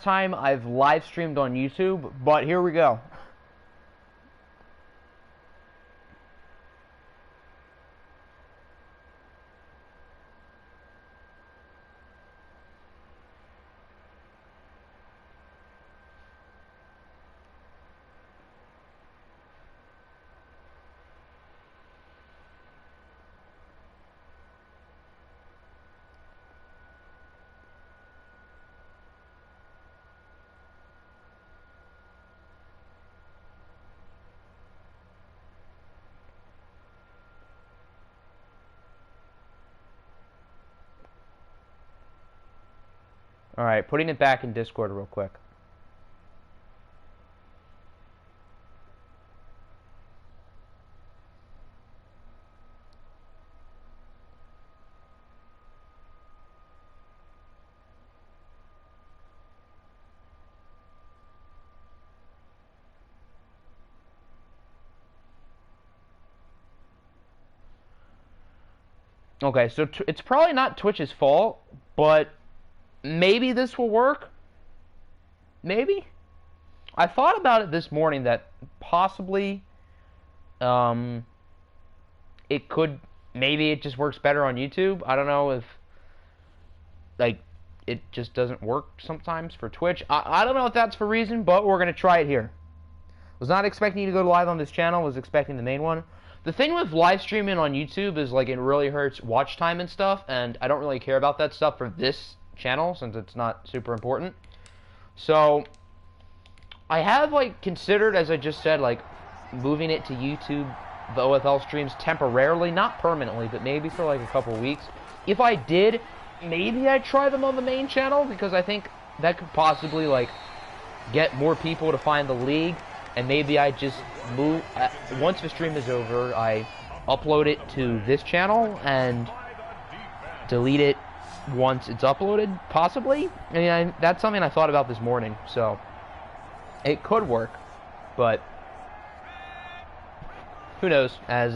time I've live streamed on YouTube, but here we go. Alright, putting it back in Discord real quick. Okay, so it's probably not Twitch's fault, but maybe this will work. Maybe. I thought about it this morning that possibly it could, maybe it just works better on YouTube. I don't know if, like, it just doesn't work sometimes for Twitch. I don't know if that's for reason, but we're going to try it here. Was not expecting you to go live on this channel, was expecting the main one. The thing with live streaming on YouTube is, like, it really hurts watch time and stuff, and I don't really care about that stuff for this channel since it's not super important. So I have, like, considered, as I just said, like, moving it to YouTube, the OFL streams temporarily, not permanently, but maybe for like a couple weeks. If I did, maybe I'd try them on the main channel, because I think that could possibly, like, get more people to find the league. And maybe I just move, once the stream is over, I upload it to this channel and delete it once it's uploaded, possibly. I mean, that's something I thought about this morning, so it could work, but who knows, as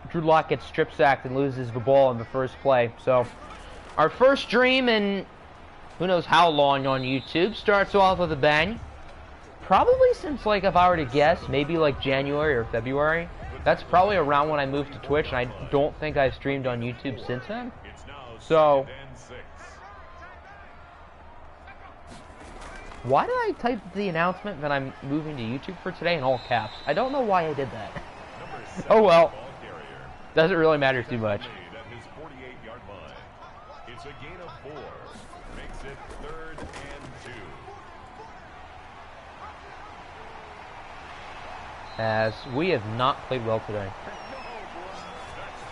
Drew Lock gets strip sacked and loses the ball in the first play. So our first stream in who knows how long on YouTube starts off with a bang. Probably since, like, if I were to guess, maybe like January or February. That's probably around when I moved to Twitch, and I don't think I've streamed on YouTube since then. So why did I type the announcement that I'm moving to YouTube for today in all caps? I don't know why I did that. Oh well. Doesn't really matter too much. It's a gain of 4. Makes it 3rd and 2. As we have not played well today. That's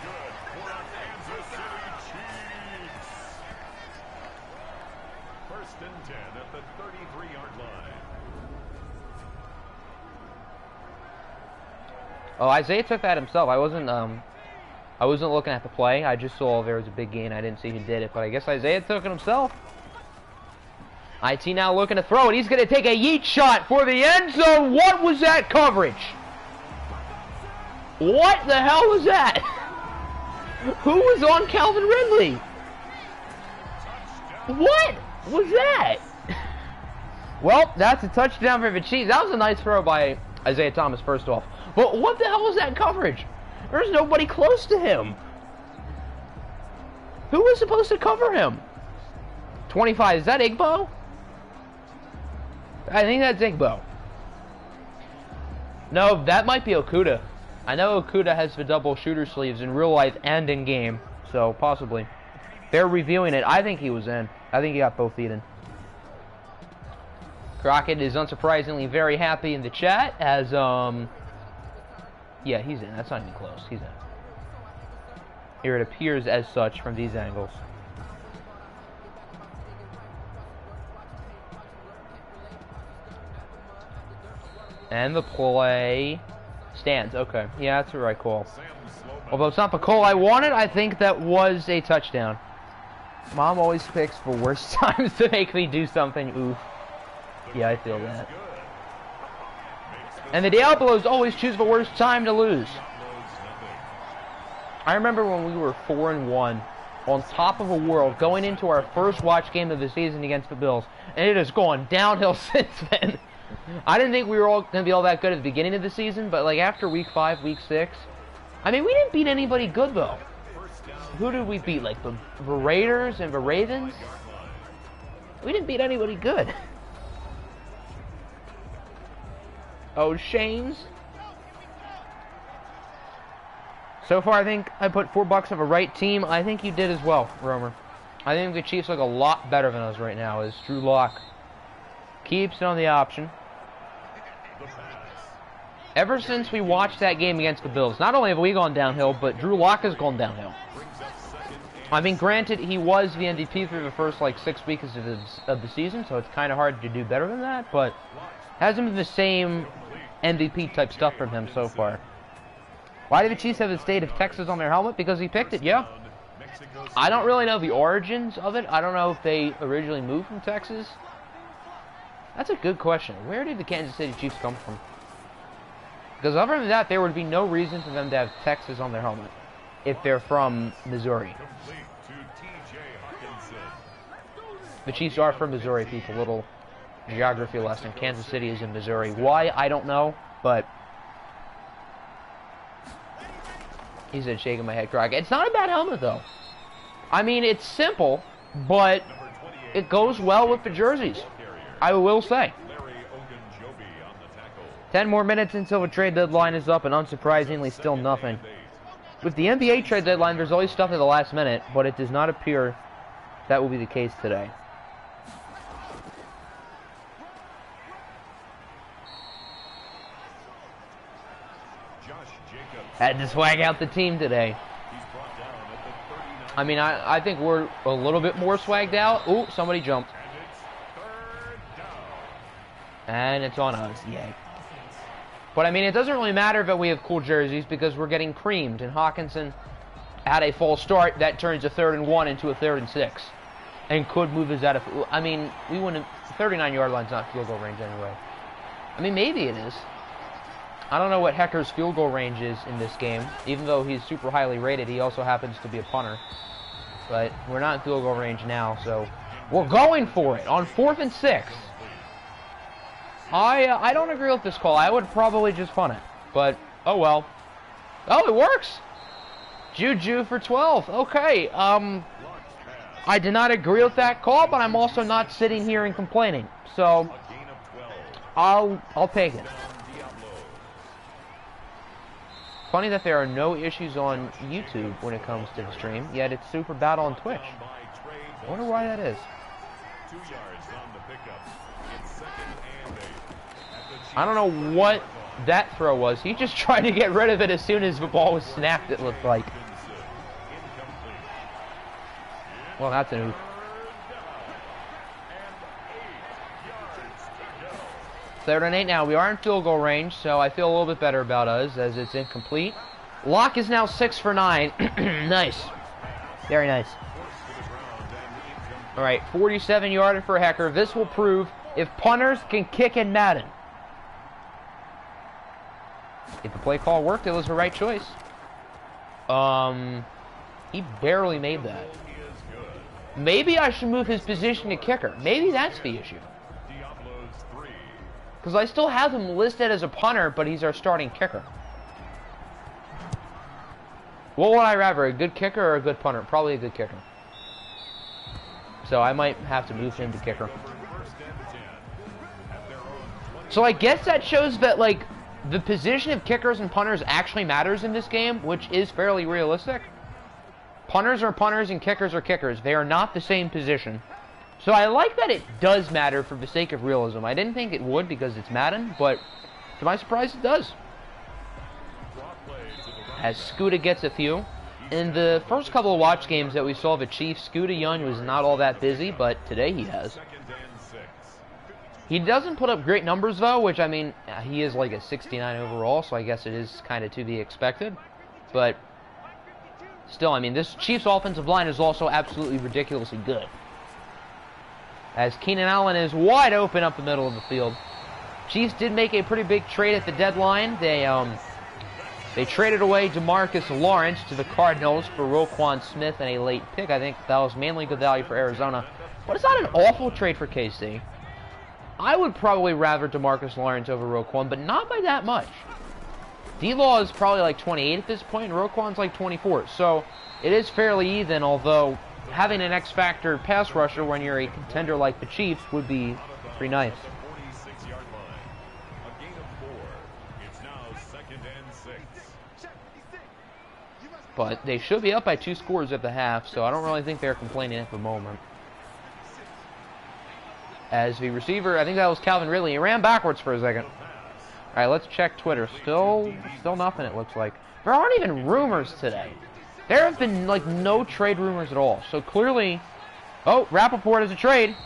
good for our Kansas City Chiefs. 1st and 10 at the 33-yard line. Oh, Isaiah took that himself. I wasn't looking at the play. I just saw there was a big gain. I didn't see who did it, but I guess Isaiah took it himself. IT now looking to throw it. He's going to take a yeet shot for the end zone. What was that coverage? What the hell was that? Who was on Calvin Ridley? What was that? Well, that's a touchdown for the Chiefs. That was a nice throw by Isaiah Thomas, first off. But what the hell was that coverage? There's nobody close to him. Who was supposed to cover him? 25, is that Igbo? I think that's Igbo. No, that might be Okuda. I know Okuda has the double shooter sleeves in real life and in game, so possibly. They're reviewing it. I think he was in. I think he got both feet in. Crockett is unsurprisingly very happy in the chat as, yeah, he's in. That's not even close. He's in. Here it appears as such from these angles. And the play stands. Okay. Yeah, that's the right call. Although it's not the call I wanted, I think that was a touchdown. Mom always picks for worst times to make me do something. Oof. Yeah, I feel that. And the Diablos always choose the worst time to lose. I remember when we were 4-1 on top of a world going into our first watch game of the season against the Bills, and it has gone downhill since then. I didn't think we were all going to be all that good at the beginning of the season, but like after week 5, week 6, I mean, we didn't beat anybody good though. Who did we beat? Like the Raiders and the Ravens? We didn't beat anybody good. Oh, Shane's. So far, I think I put $4 of a right team. I think you did as well, Romer. I think the Chiefs look a lot better than us right now as Drew Lock keeps it on the option. Ever since we watched that game against the Bills, not only have we gone downhill, but Drew Lock has gone downhill. I mean, granted, he was the MVP through the first, like, 6 weeks of the season, so it's kind of hard to do better than that, but hasn't been the same MVP-type stuff from him so far. Why do the Chiefs have the state of Texas on their helmet? Because he picked it, yeah. I don't really know the origins of it. I don't know if they originally moved from Texas. That's a good question. Where did the Kansas City Chiefs come from? Because other than that, there would be no reason for them to have Texas on their helmet if they're from Missouri. The Chiefs are from Missouri, people. Little geography lesson. Kansas City is in Missouri. Why? I don't know, but he said shaking my head, Croc. It's not a bad helmet, though. I mean, it's simple, but it goes well with the jerseys. I will say. 10 more minutes until the trade deadline is up, and unsurprisingly, still nothing. With the NBA trade deadline, there's always stuff at the last minute, but it does not appear that will be the case today. Had to swag out the team today. I mean, I think we're a little bit more swagged out. Ooh, somebody jumped. And it's on us, yay. But I mean, it doesn't really matter that we have cool jerseys because we're getting creamed. And Hawkinson had a false start that turns a 3rd and 1 into a 3rd and 6. And could move us out of... I mean, we wouldn't... 39-yard line's not field goal range anyway. I mean, maybe it is. I don't know what Hecker's field goal range is in this game. Even though he's super highly rated, he also happens to be a punter. But we're not in field goal range now, so we're going for it on 4th and 6. I don't agree with this call. I would probably just punt it. But, oh well. Oh, it works! Juju for 12. Okay, I did not agree with that call, but I'm also not sitting here and complaining. So, I'll take it. Funny that there are no issues on YouTube when it comes to the stream, yet it's super bad on Twitch. I wonder why that is. I don't know what that throw was. He just tried to get rid of it as soon as the ball was snapped, it looked like. Well, that's an oof. 3rd and 8 now. We are in field goal range, so I feel a little bit better about us as it's incomplete. Locke is now 6 for 9. Nice. Very nice. All right, 47-yarder for Hecker. This will prove if punters can kick in Madden. If the play call worked, it was the right choice. He barely made that. Maybe I should move his position to kicker. Maybe that's the issue. Because I still have him listed as a punter, but he's our starting kicker. What would I rather, a good kicker or a good punter? Probably a good kicker. So I might have to move him to kicker. So I guess that shows that, like, the position of kickers and punters actually matters in this game, which is fairly realistic. Punters are punters and kickers are kickers. They are not the same position. So I like that it does matter for the sake of realism. I didn't think it would because it's Madden, but to my surprise it does. As Scooter gets a few. In the first couple of watch games that we saw the Chiefs, Scooter Young was not all that busy, but today he has. He doesn't put up great numbers though, which I mean, he is like a 69 overall, so I guess it is kind of to be expected. But still, I mean, this Chiefs offensive line is also absolutely ridiculously good. As Keenan Allen is wide open up the middle of the field. Chiefs did make a pretty big trade at the deadline. They They traded away DeMarcus Lawrence to the Cardinals for Roquan Smith and a late pick. I think that was mainly good value for Arizona. But it's not an awful trade for KC. I would probably rather DeMarcus Lawrence over Roquan, but not by that much. D-Law is probably like 28 at this point, and Roquan's like 24. So it is fairly even, although having an X-Factor pass rusher when you're a contender like the Chiefs would be pretty nice. But they should be up by 2 scores at the half, so I don't really think they're complaining at the moment. As the receiver, I think that was Calvin Ridley. He ran backwards for a second. All right, let's check Twitter. Still nothing, it looks like. There aren't even rumors today. There have been, like, no trade rumors at all. So clearly... Oh, Rappaport has a trade.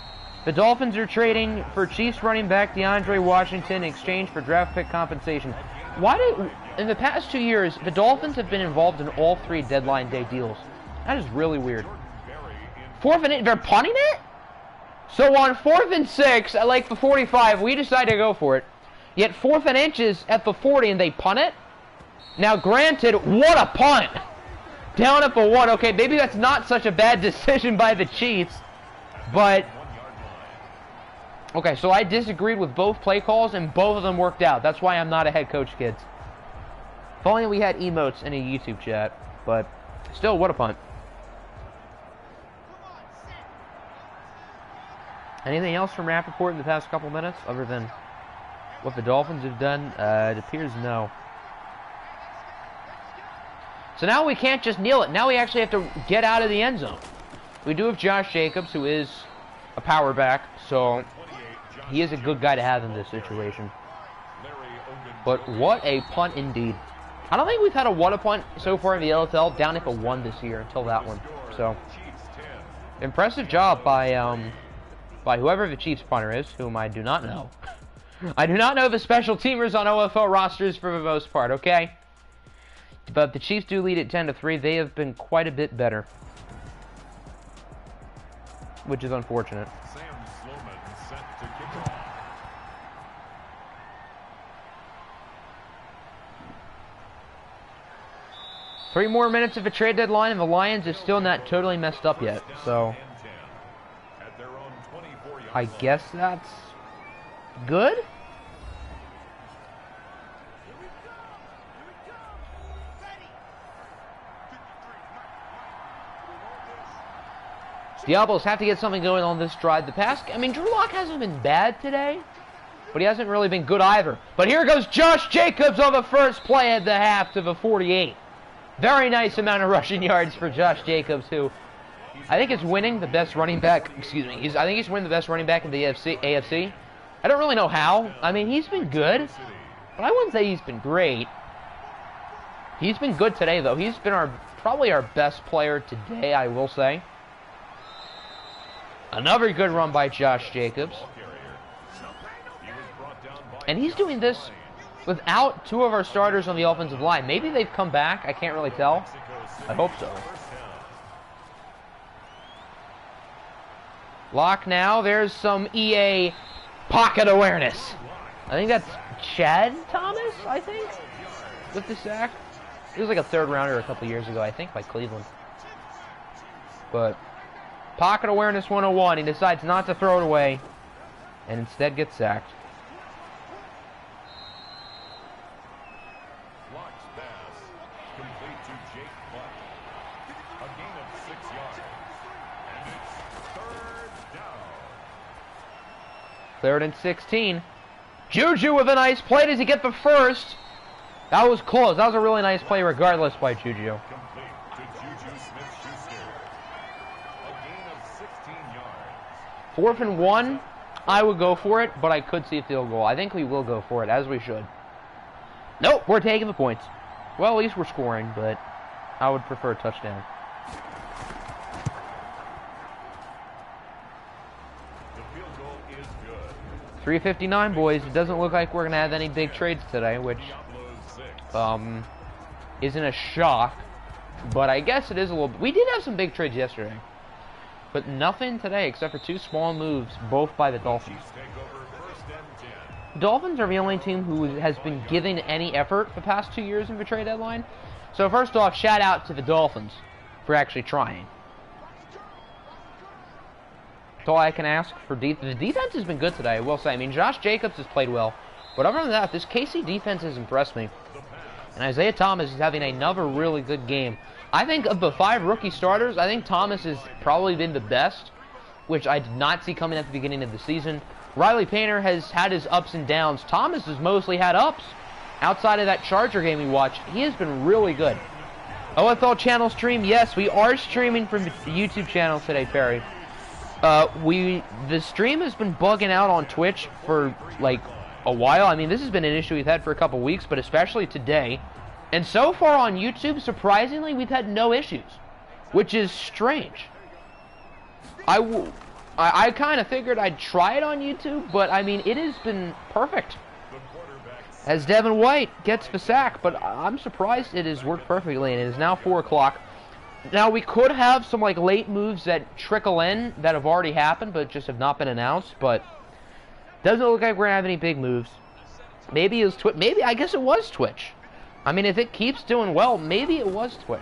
The Dolphins are trading for Chiefs running back DeAndre Washington in exchange for draft pick compensation. Why did... In the past 2 years, the Dolphins have been involved in all 3 deadline day deals. That is really weird. 4th and 8, they're punting it? So on 4th and 6, at like the 45, we decide to go for it. Yet 4th and inches at the 40, and they punt it? Now, granted, what a punt! Down at the 1. Okay, maybe that's not such a bad decision by the Chiefs, but... Okay, so I disagreed with both play calls, and both of them worked out. That's why I'm not a head coach, kids. If only we had emotes in a YouTube chat, but still, what a punt. Anything else from Rappaport in the past couple minutes, other than what the Dolphins have done? It appears no. So now we can't just kneel it. Now we actually have to get out of the end zone. We do have Josh Jacobs, who is a power back, so he is a good guy to have in this situation. But what a punt indeed. I don't think we've had a what a punt so far in the OFL down at the 1 this year until that one. So, impressive job by whoever the Chiefs punter is, whom I do not know. I do not know the special teamers on OFL rosters for the most part, okay? But the Chiefs do lead at 10-3. They have been quite a bit better, which is unfortunate. 3 more minutes of a trade deadline, and the Lions is still not totally messed up yet. So, I guess that's good? Diablos have to get something going on this drive. The pass, I mean, Drew Lock hasn't been bad today, but he hasn't really been good either. But here goes Josh Jacobs on the first play at the half to the 48. Very nice amount of rushing yards for Josh Jacobs, who I think is winning the best running back. Excuse me. I think he's winning the best running back in the AFC. I don't really know how. I mean, he's been good, but I wouldn't say he's been great. He's been good today, though. He's been probably our best player today, I will say. Another good run by Josh Jacobs. And he's doing this without 2 of our starters on the offensive line. Maybe they've come back. I can't really tell. I hope so. Lock now. There's some EA pocket awareness. I think that's Chad Thomas, I think, with the sack. He was like a 3rd rounder a couple years ago, I think, by Cleveland. But pocket awareness 101. He decides not to throw it away and instead gets sacked. Third and 16. Juju with a nice play. Does he get the first? That was close. That was a really nice play regardless by Juju. 4th and 1. I would go for it, but I could see a field goal. I think we will go for it, as we should. Nope, we're taking the points. Well, at least we're scoring, but I would prefer a touchdown. 3:59, boys. It doesn't look like we're going to have any big trades today, which isn't a shock, but I guess it is a little... We did have some big trades yesterday, but nothing today except for 2 small moves, both by the Dolphins. Dolphins are the only team who has been giving any effort the past 2 years in the trade deadline. So first off, shout out to the Dolphins for actually trying. That's all I can ask for. The defense has been good today, I will say. I mean, Josh Jacobs has played well. But other than that, this KC defense has impressed me. And Isaiah Thomas is having another really good game. I think of the 5 rookie starters, I think Thomas has probably been the best, which I did not see coming at the beginning of the season. Riley Painter has had his ups and downs. Thomas has mostly had ups. Outside of that Charger game we watched, he has been really good. OFL channel stream, yes, we are streaming from the YouTube channel today, Perry. The stream has been bugging out on Twitch for, like, a while. I mean, this has been an issue we've had for a couple weeks, but especially today. And so far on YouTube, surprisingly, we've had no issues, which is strange. I kind of figured I'd try it on YouTube, but, I mean, it has been perfect. As Devin White gets the sack, but I'm surprised it has worked perfectly, and it is now 4 o'clock. Now, we could have some, like, late moves that trickle in that have already happened, but just have not been announced, but doesn't look like we're going to have any big moves. Maybe it was Twitch. Maybe, I guess it was Twitch. I mean, if it keeps doing well, maybe it was Twitch.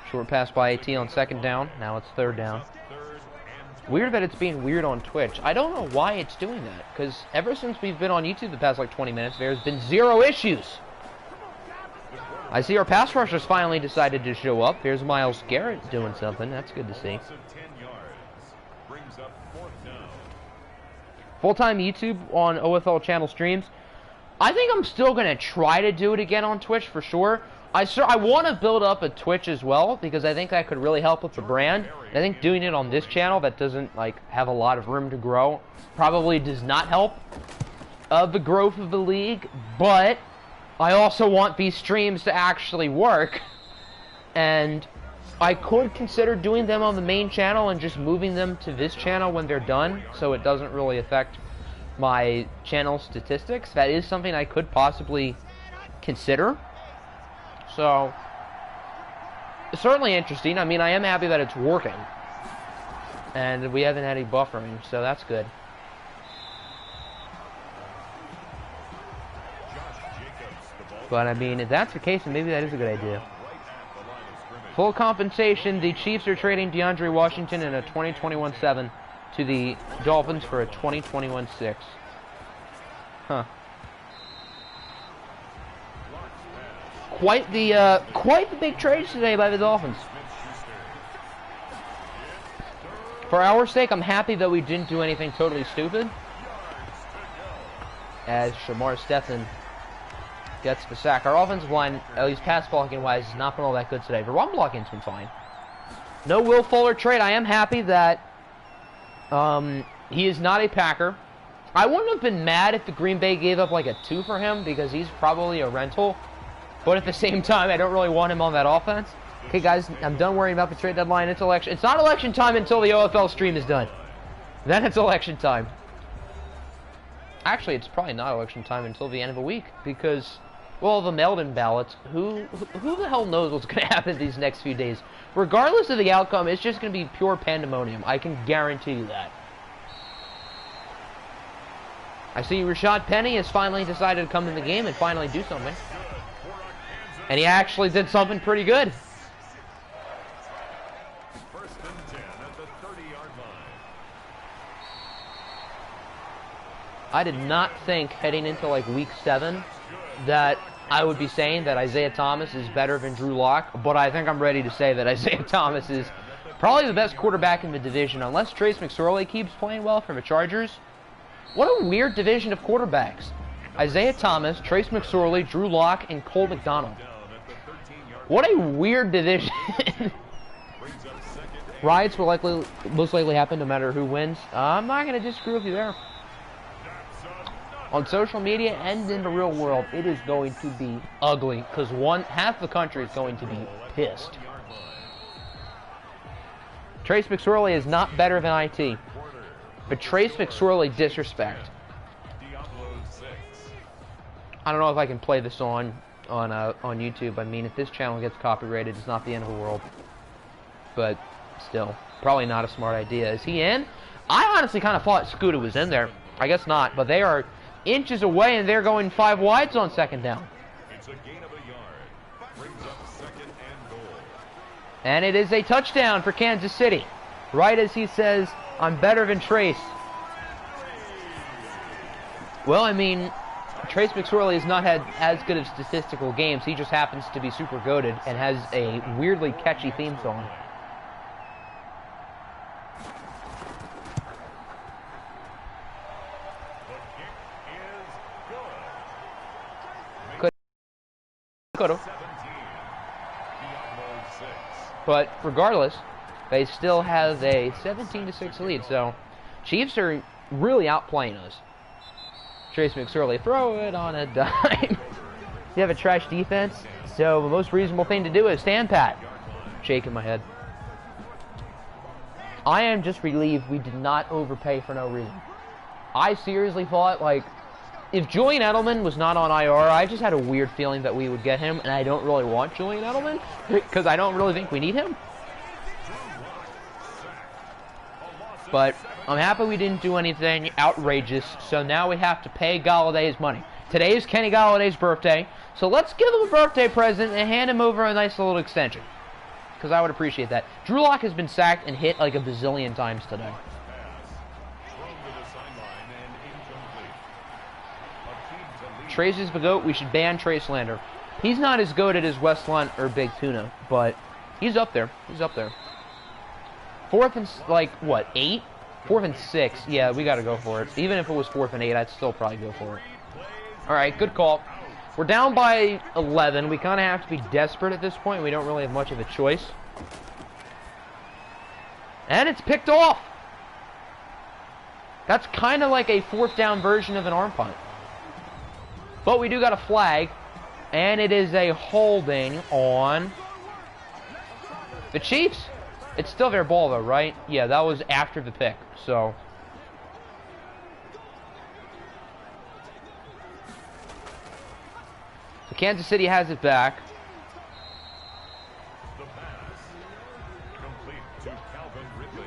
Short pass by AT on 2nd down. Now it's 3rd down. Weird that it's being weird on Twitch. I don't know why it's doing that, because ever since we've been on YouTube the past like 20 minutes, there's been 0 issues. I see our pass rushers finally decided to show up. Here's Myles Garrett doing something. That's good to see. Full-time YouTube on OFL channel streams. I think I'm still going to try to do it again on Twitch for sure. I want to build up a Twitch as well, because I think that could really help with the brand. I think doing it on this channel that doesn't like have a lot of room to grow probably does not help the growth of the league, but I also want these streams to actually work, and I could consider doing them on the main channel and just moving them to this channel when they're done, so it doesn't really affect my channel statistics. That is something I could possibly consider. So, it's certainly interesting. I mean, I am happy that it's working. And we haven't had any buffering, so that's good. But, I mean, if that's the case, then maybe that is a good idea. Full compensation, the Chiefs are trading DeAndre Washington in a 2021-7 to the Dolphins for a 2021-6. Huh. Quite the big trades today by the Dolphins. For our sake, I'm happy that we didn't do anything totally stupid, as Shamar Stephen gets the sack. Our offensive line, at least pass blocking wise, has not been all that good today. The run blocking's been fine. No Will Fuller trade. I am happy that he is not a Packer. I wouldn't have been mad if the Green Bay gave up like a 2 for him, because he's probably a rental. But at the same time, I don't really want him on that offense. Okay, guys, I'm done worrying about the trade deadline. It's election. It's not election time until the OFL stream is done. Then it's election time. Actually, it's probably not election time until the end of the week, because, well, the mailed-in ballots. Who the hell knows what's going to happen these next few days? Regardless of the outcome, it's just going to be pure pandemonium. I can guarantee you that. I see Rashad Penny has finally decided to come in the game and finally do something. And he actually did something pretty good. First and 10 at the 30-yard line. I did not think heading into like week 7 that I would be saying that Isaiah Thomas is better than Drew Lock, but I think I'm ready to say that Isaiah Thomas is probably the best quarterback in the division, unless Trace McSorley keeps playing well for the Chargers. What a weird division of quarterbacks. Isaiah Thomas, Trace McSorley, Drew Lock, and Cole McDonald. What a weird division. Riots will most likely happen no matter who wins. I'm not going to disagree with you there. On social media and in the real world, it is going to be ugly, because half the country is going to be pissed. Trace McSorley is not better than IT, but Trace McSorley disrespect. I don't know if I can play this on on YouTube. I mean, if this channel gets copyrighted, it's not the end of the world. But still, probably not a smart idea. Is he in? I honestly kind of thought Scooter was in there. I guess not, but they are inches away, and they're going 5 wides on second down. It's a gain of a yard. Brings up second and goal. And it is a touchdown for Kansas City. Right as he says, I'm better than Trace. Well, I mean, Trace McSorley has not had as good of statistical games. He just happens to be super goated and has a weirdly catchy theme song. Could've. But regardless, they still have a 17-6 lead. So Chiefs are really outplaying us. Trace McSorley, throw it on a dime. You have a trash defense, so the most reasonable thing to do is stand pat. Shaking my head. I am just relieved we did not overpay for no reason. I seriously thought, like, if Julian Edelman was not on IR, I just had a weird feeling that we would get him, and I don't really want Julian Edelman, because I don't really think we need him. But I'm happy we didn't do anything outrageous, so now we have to pay Galladay his money. Today is Kenny Galladay's birthday, so let's give him a birthday present and hand him over a nice little extension, because I would appreciate that. Drew Lock has been sacked and hit like a bazillion times today. Trace is the GOAT. We should ban Trey Slander. He's not as goated as West Lunt or Big Tuna, but he's up there. He's up there. 4th and, like, what, 8? 4th and 6. Yeah, we got to go for it. Even if it was 4th and 8, I'd still probably go for it. All right, good call. We're down by 11. We kind of have to be desperate at this point. We don't really have much of a choice. And it's picked off. That's kind of like a 4th down version of an arm punt. But we do got a flag, and it is a holding on the Chiefs. It's still their ball, though, right? Yeah, that was after the pick, so. So Kansas City has it back. The pass. Complete to Calvin Ridley.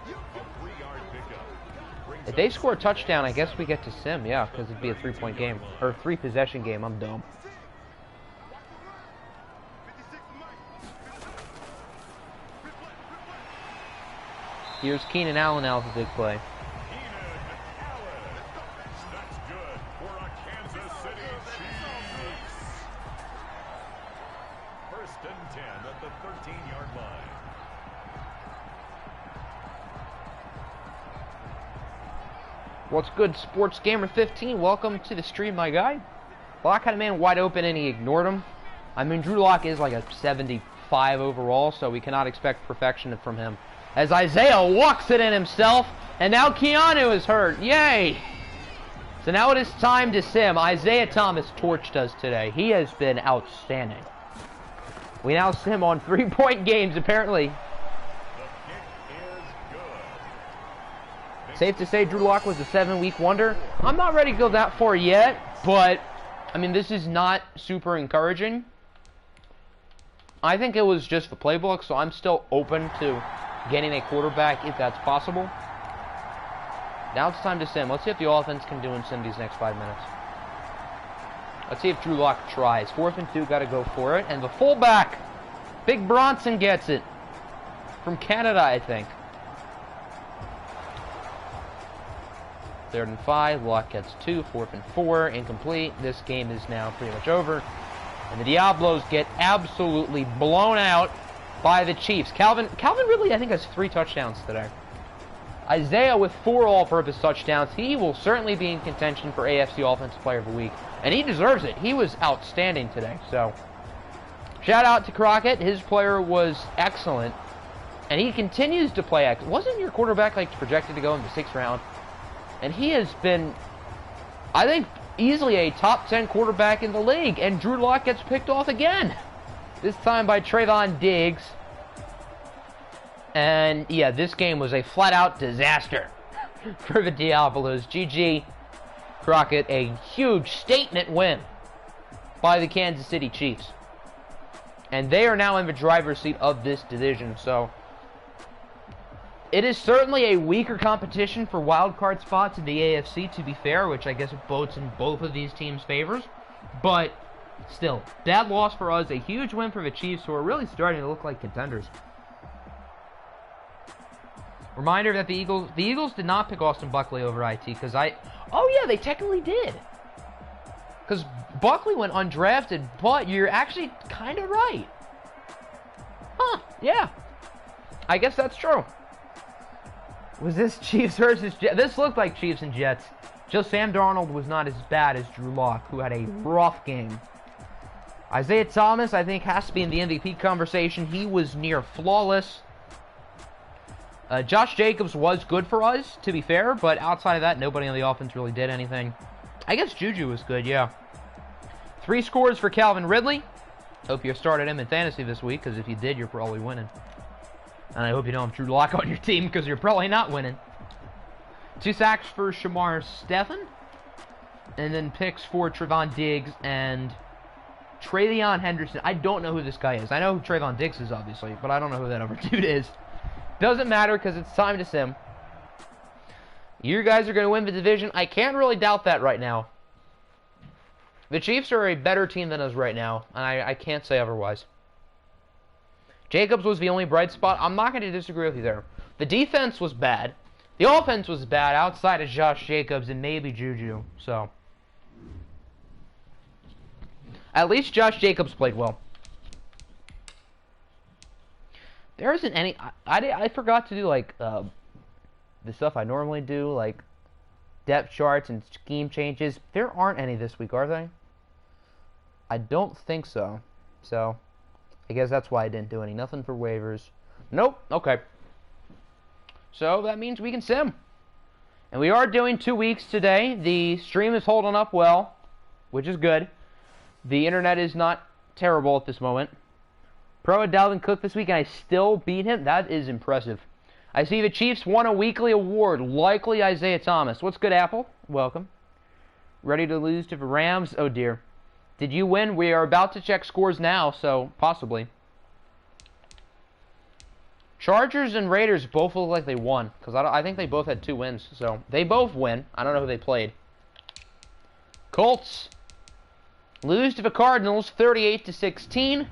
A 3-yard pickup. If they score a touchdown, I guess we get to sim, yeah, because it'd be a 3-point game. Or 3-possession game, I'm dumb. Here's Keenan Allen now with a big play. Keenan Allen. That's good for a Kansas City Chiefs. 1st and 10 at the 13-yard line. What's good, Sports Gamer 15? Welcome to the stream, my guy. Lock had a man wide open and he ignored him. I mean, Drew Lock is like a 75 overall, so we cannot expect perfection from him. As Isaiah walks it in himself, and now Keanu is hurt. Yay! So now it is time to sim. Isaiah Thomas torched us today. He has been outstanding. We now sim on 3-point games, apparently. Safe to say Drew Lock was a 7-week wonder. I'm not ready to go that far yet, but, I mean, this is not super encouraging. I think it was just the playbook, so I'm still open to getting a quarterback if that's possible. Now it's time to sim. Let's see if the offense can do in sim these next 5 minutes. Let's see if Drew Lock tries. 4th and 2, got to go for it. And the fullback, Big Bronson, gets it. From Canada, I think. 3rd and 5, Lock gets 2, 4th and 4, incomplete. This game is now pretty much over. And the Diablos get absolutely blown out by the Chiefs. Calvin Ridley, I think, has 3 touchdowns today. Isaiah with 4 all-purpose touchdowns. He will certainly be in contention for AFC Offensive Player of the Week. And he deserves it. He was outstanding today. So, shout out to Crockett. His player was excellent. And he continues to play excellent. Wasn't your quarterback like projected to go in the 6th round? And he has been, I think, easily a top 10 quarterback in the league. And Drew Lock gets picked off again. This time by Trayvon Diggs. And, yeah, this game was a flat-out disaster for the Diablos. GG Crockett, a huge statement win by the Kansas City Chiefs. And they are now in the driver's seat of this division, so it is certainly a weaker competition for wild card spots in the AFC, to be fair, which I guess bodes in both of these teams' favors. But still, bad loss for us, a huge win for the Chiefs, who are really starting to look like contenders. Reminder that the Eagles did not pick Austin Buckley over IT, because oh yeah, they technically did. Because Buckley went undrafted, but you're actually kind of right. Huh, yeah. I guess that's true. Was this Chiefs versus Jets? This looked like Chiefs and Jets. Just Sam Darnold was not as bad as Drew Lock, who had a rough game. Isaiah Thomas, I think, has to be in the MVP conversation. He was near flawless. Josh Jacobs was good for us, to be fair, but outside of that, nobody on the offense really did anything. I guess Juju was good, yeah. 3 scores for Calvin Ridley. Hope you started him in fantasy this week, because if you did, you're probably winning. And I hope you don't have Drew Lock on your team, because you're probably not winning. 2 sacks for Shamar Stephen. And then picks for Trevon Diggs and Travion Henderson. I don't know who this guy is. I know who Trevon Diggs is, obviously, but I don't know who that other dude is. Doesn't matter, because it's time to sim. You guys are going to win the division. I can't really doubt that right now. The Chiefs are a better team than us right now, and I can't say otherwise. Jacobs was the only bright spot. I'm not going to disagree with you there. The defense was bad. The offense was bad outside of Josh Jacobs and maybe Juju. So, at least Josh Jacobs played well. There isn't any... I forgot to do, like, the stuff I normally do, like depth charts and scheme changes. There aren't any this week, are they? I don't think so. So, I guess that's why I didn't do any. Nothing for waivers. Nope. Okay. So, that means we can sim. And we are doing 2 weeks today. The stream is holding up well, which is good. The internet is not terrible at this moment. Pro at Dalvin Cook this week, and I still beat him. That is impressive. I see the Chiefs won a weekly award, likely Isaiah Thomas. What's good, Apple? Welcome. Ready to lose to the Rams? Oh, dear. Did you win? We are about to check scores now, so possibly. Chargers and Raiders both look like they won, because I think they both had 2 wins. So, they both win. I don't know who they played. Colts lose to the Cardinals, 38-16.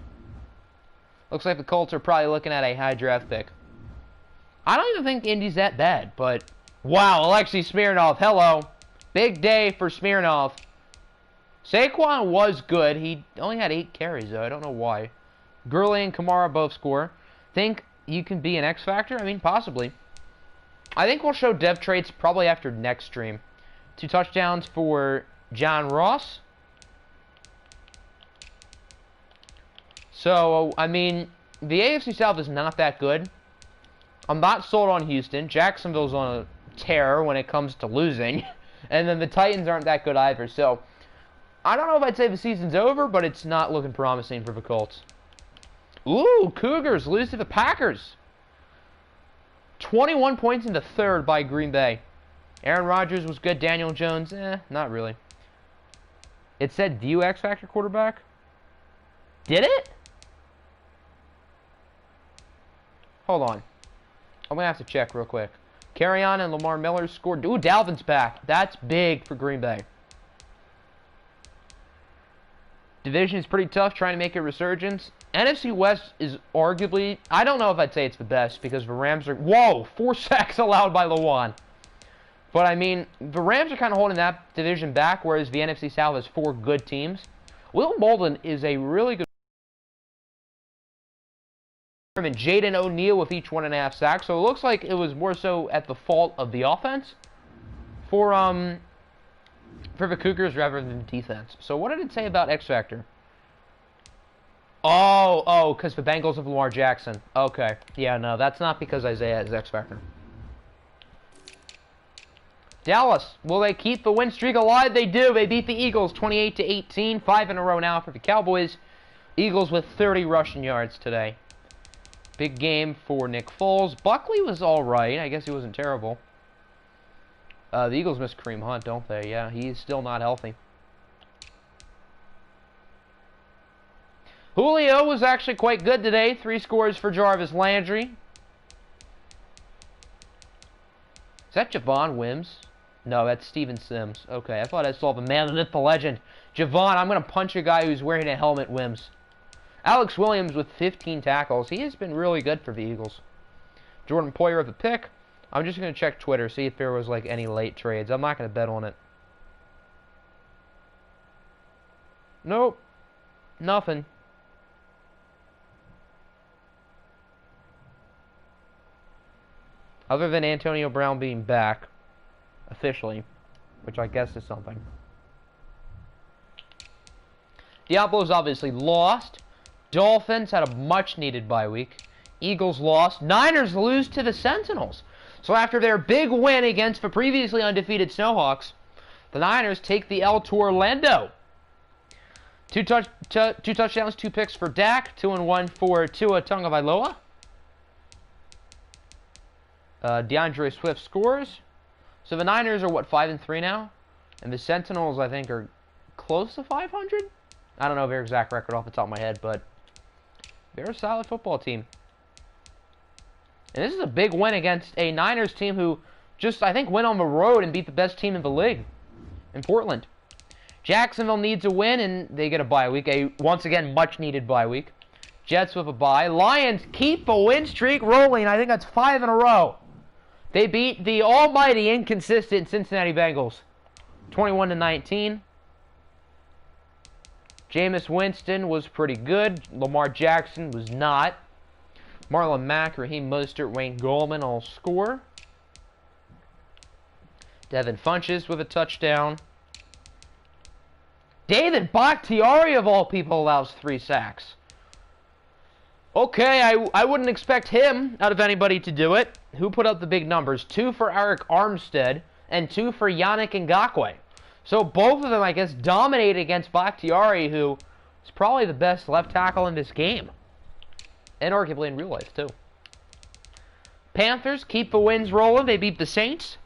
Looks like the Colts are probably looking at a high draft pick. I don't even think Indy's that bad, but... Wow, Alexei Smirnov, hello. Big day for Smirnov. Saquon was good. He only had 8 carries, though. I don't know why. Gurley and Kamara both score. Think you can be an X Factor? I mean, possibly. I think we'll show dev traits probably after next stream. 2 touchdowns for John Ross. So, I mean, the AFC South is not that good. I'm not sold on Houston. Jacksonville's on a tear when it comes to losing. And then the Titans aren't that good either. So, I don't know if I'd say the season's over, but it's not looking promising for the Colts. Ooh, Cougars lose to the Packers. 21 points in the 3rd by Green Bay. Aaron Rodgers was good. Daniel Jones, not really. It said view X Factor quarterback. Did it? Hold on. I'm going to have to check real quick. Carry-on and Lamar Miller scored. Ooh, Dalvin's back. That's big for Green Bay. Division is pretty tough, trying to make a resurgence. NFC West is arguably... I don't know if I'd say it's the best, because the Rams are... Whoa! 4 sacks allowed by Lawan. But, I mean, the Rams are kind of holding that division back, whereas the NFC South has 4 good teams. Will Bolden is a really good... And Jaden O'Neal with each 1.5 sacks. So it looks like it was more so at the fault of the offense for the Cougars rather than defense. So what did it say about X Factor? Oh, because the Bengals have Lamar Jackson. Okay. Yeah, no, that's not because Isaiah is X Factor. Dallas, will they keep the win streak alive? They do. They beat the Eagles 28-18. 5 in a row now for the Cowboys. Eagles with 30 rushing yards today. Big game for Nick Foles. Buckley was alright. I guess he wasn't terrible. The Eagles miss Kareem Hunt, don't they? Yeah, he's still not healthy. Julio was actually quite good today. 3 scores for Jarvis Landry. Is that Javon Wims? No, that's Steven Sims. Okay, I thought I saw the man, the myth, the legend. Javon, I'm going to punch a guy who's wearing a helmet, Wims. Alex Williams with 15 tackles. He has been really good for the Eagles. Jordan Poyer with a pick. I'm just going to check Twitter, see if there was like any late trades. I'm not going to bet on it. Nope. Nothing. Other than Antonio Brown being back, officially, which I guess is something. Diablos obviously lost. Dolphins had a much-needed bye week. Eagles lost. Niners lose to the Sentinels. So after their big win against the previously undefeated Snowhawks, the Niners take the L to Orlando. Two touchdowns, 2 picks for Dak, 2-1 for Tua Tagovailoa. DeAndre Swift scores. So the Niners are, what, 5-3 now? And the Sentinels, I think, are close to 500? I don't know their exact record off the top of my head, but they're a solid football team. And this is a big win against a Niners team who just, I think, went on the road and beat the best team in the league in Portland. Jacksonville needs a win, and they get a bye week. A, once again, much-needed bye week. Jets with a bye. Lions keep a win streak rolling. I think that's 5 in a row. They beat the almighty inconsistent Cincinnati Bengals 21-19. Jameis Winston was pretty good. Lamar Jackson was not. Marlon Mack, Raheem Mostert, Wayne Gallman all score. Devin Funchess with a touchdown. David Bakhtiari, of all people, allows 3 sacks. Okay, I wouldn't expect him, out of anybody, to do it. Who put up the big numbers? 2 for Eric Armstead and 2 for Yannick Ngakoue. So both of them, I guess, dominated against Bakhtiari, who is probably the best left tackle in this game. And arguably in real life, too. Panthers keep the wins rolling. They beat the Saints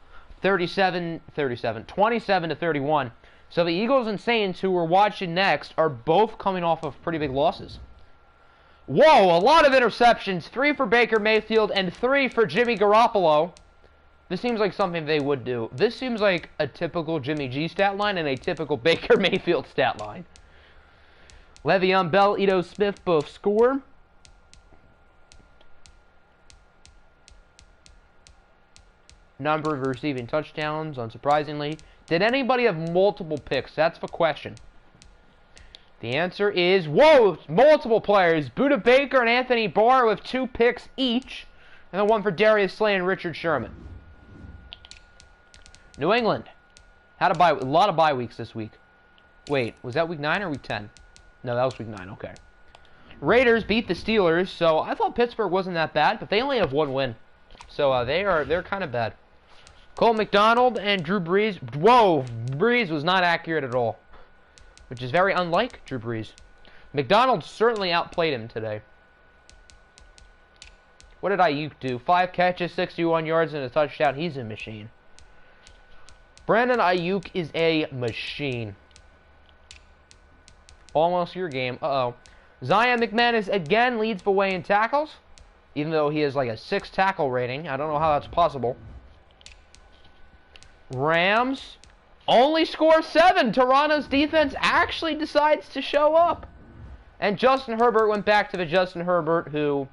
27-31. So the Eagles and Saints, who we're watching next, are both coming off of pretty big losses. Whoa, a lot of interceptions. 3 for Baker Mayfield and 3 for Jimmy Garoppolo. This seems like something they would do. This seems like a typical Jimmy G stat line and a typical Baker Mayfield stat line. Le'Veon Bell, Ito Smith both score. Number of receiving touchdowns, unsurprisingly. Did anybody have multiple picks? That's the question. The answer is, whoa, multiple players. Buda Baker and Anthony Barr with 2 picks each. And then 1 for Darius Slay and Richard Sherman. New England had a lot of bye weeks this week. Wait, was that week 9 or week 10? No, that was week 9, okay. Raiders beat the Steelers, so I thought Pittsburgh wasn't that bad, but they only have 1 win. So they're kind of bad. Cole McDonald and Drew Brees. Whoa, Brees was not accurate at all, which is very unlike Drew Brees. McDonald certainly outplayed him today. What did Ayuk do? 5 catches, 61 yards, and a touchdown. He's a machine. Brandon Ayuk is a machine. Almost your game. Uh-oh. Zion McManus again leads the way in tackles, even though he has like a 6 tackle rating. I don't know how that's possible. Rams only score 7. Toronto's defense actually decides to show up. And Justin Herbert went back to the Justin Herbert who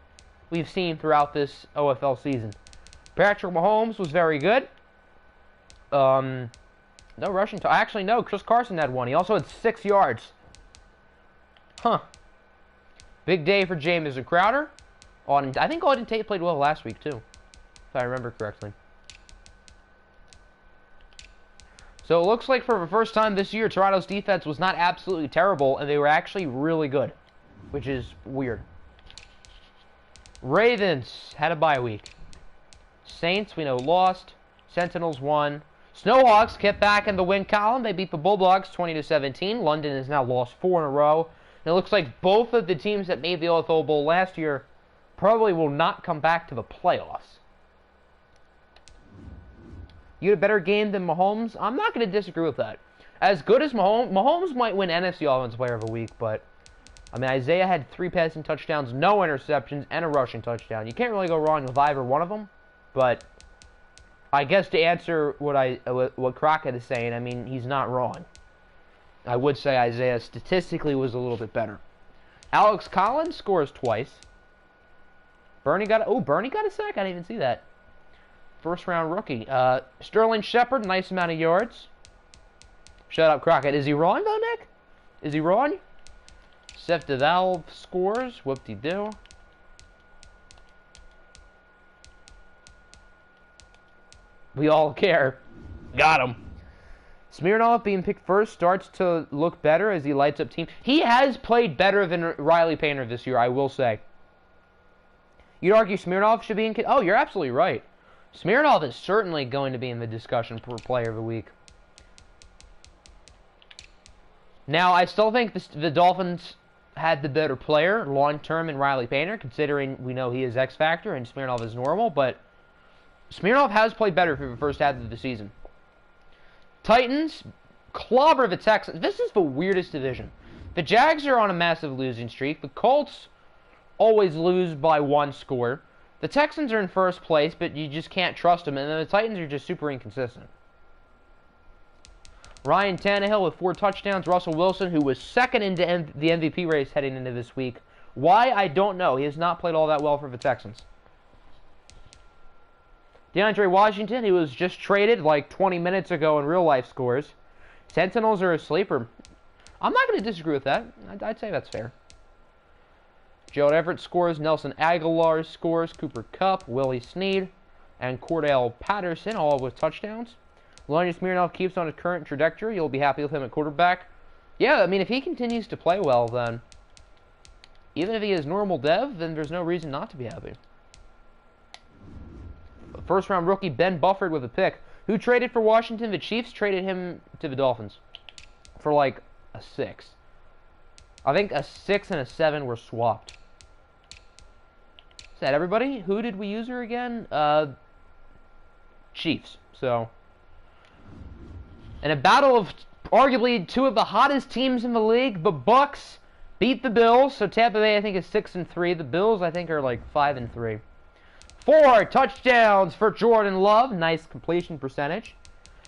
we've seen throughout this OFL season. Patrick Mahomes was very good. No rushing. Actually, no. Chris Carson had 1. He also had 6 yards. Huh. Big day for Jameis and Crowder. I think Auden Tate played well last week, too, if I remember correctly. So it looks like for the first time this year, Toronto's defense was not absolutely terrible, and they were actually really good, which is weird. Ravens had a bye week. Saints, we know, lost. Sentinels won. Snowhawks kept back in the win column. They beat the Bulldogs 20-17. London has now lost 4 in a row. And it looks like both of the teams that made the OFL Bowl last year probably will not come back to the playoffs. You had a better game than Mahomes? I'm not going to disagree with that. As good as Mahomes might win NFC Offensive Player of the Week, but I mean, Isaiah had 3 passing touchdowns, no interceptions, and a rushing touchdown. You can't really go wrong with either one of them. But I guess to answer what Crockett is saying, I mean, he's not wrong. I would say Isaiah statistically was a little bit better. Alex Collins scores twice. Bernie got a sack. I didn't even see that. First round rookie. Sterling Shepard, nice amount of yards. Shut up, Crockett. Is he wrong though, Nick? Is he wrong? Seth DeValve scores. Whoop-de-doo. We all care. Got him. Smirnoff being picked first starts to look better as he lights up team. He has played better than Riley Painter this year, I will say. You'd argue Smirnoff should be in... Oh, you're absolutely right. Smirnoff is certainly going to be in the discussion for Player of the Week. Now, I still think the Dolphins had the better player long-term in Riley Painter, considering we know he is X-Factor and Smirnoff is normal, but Smirnoff has played better for the first half of the season. Titans, clobber the Texans. This is the weirdest division. The Jags are on a massive losing streak. The Colts always lose by 1 score. The Texans are in first place, but you just can't trust them. And then the Titans are just super inconsistent. Ryan Tannehill with 4 touchdowns. Russell Wilson, who was second in the MVP race heading into this week. Why? I don't know. He has not played all that well for the Texans. DeAndre Washington, he was just traded like 20 minutes ago in real-life scores. Sentinels are a sleeper. I'm not going to disagree with that. I'd say that's fair. Gerald Everett scores. Nelson Aguilar scores. Cooper Kupp, Willie Snead, and Cordell Patterson, all with touchdowns. Lonnie Smirnoff keeps on his current trajectory. You'll be happy with him at quarterback. Yeah, I mean, if he continues to play well, then even if he is normal dev, then there's no reason not to be happy. First-round rookie Ben Bufford with a pick. Who traded for Washington? The Chiefs traded him to the Dolphins for like a 6. I think a 6 and a 7 were swapped. Is that everybody? Who did we use her again? Chiefs. So, in a battle of arguably 2 of the hottest teams in the league, the Bucks beat the Bills. So Tampa Bay, I think, is 6-3. The Bills, I think, are like 5-3. 4 touchdowns for Jordan Love. Nice completion percentage.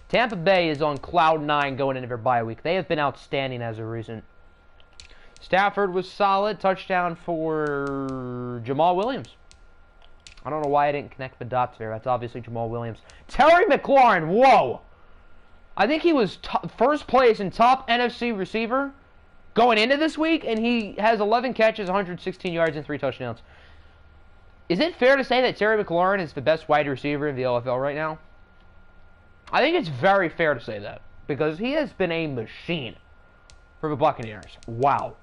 Tampa Bay is on cloud 9 going into their bye week. They have been outstanding as of recent. Stafford was solid. Touchdown for Jamal Williams. I don't know why I didn't connect the dots there. That's obviously Jamal Williams. Terry McLaurin. Whoa. I think he was first place in top NFC receiver going into this week, and he has 11 catches, 116 yards, and 3 touchdowns. Is it fair to say that Terry McLaurin is the best wide receiver in the OFL right now? I think it's very fair to say that, because he has been a machine for the Buccaneers. Wow.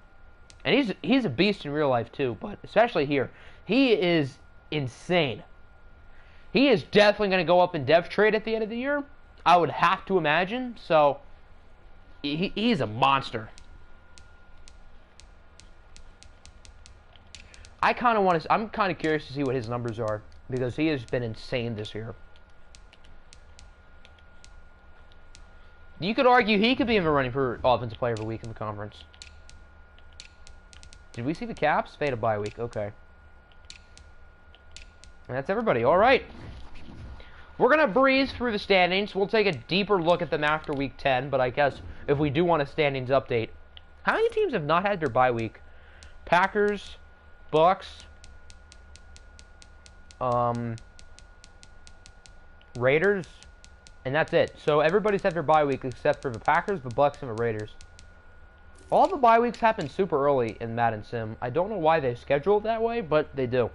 And he's a beast in real life too, but especially here. He is insane. He is definitely going to go up in dev trade at the end of the year. I would have to imagine. So, he's a monster. I'm kind of curious to see what his numbers are, because he has been insane this year. You could argue he could be in the running for Offensive Player of the Week in the conference. Did we see the Caps? Fade a bye week. Okay. And that's everybody. All right. We're going to breeze through the standings. We'll take a deeper look at them after Week 10, but I guess if we do want a standings update. How many teams have not had their bye week? Packers, Bucks, Raiders, and that's it. So everybody's had their bye week except for the Packers, the Bucks, and the Raiders. All the bye weeks happen super early in Madden Sim. I don't know why they schedule it that way, but they do.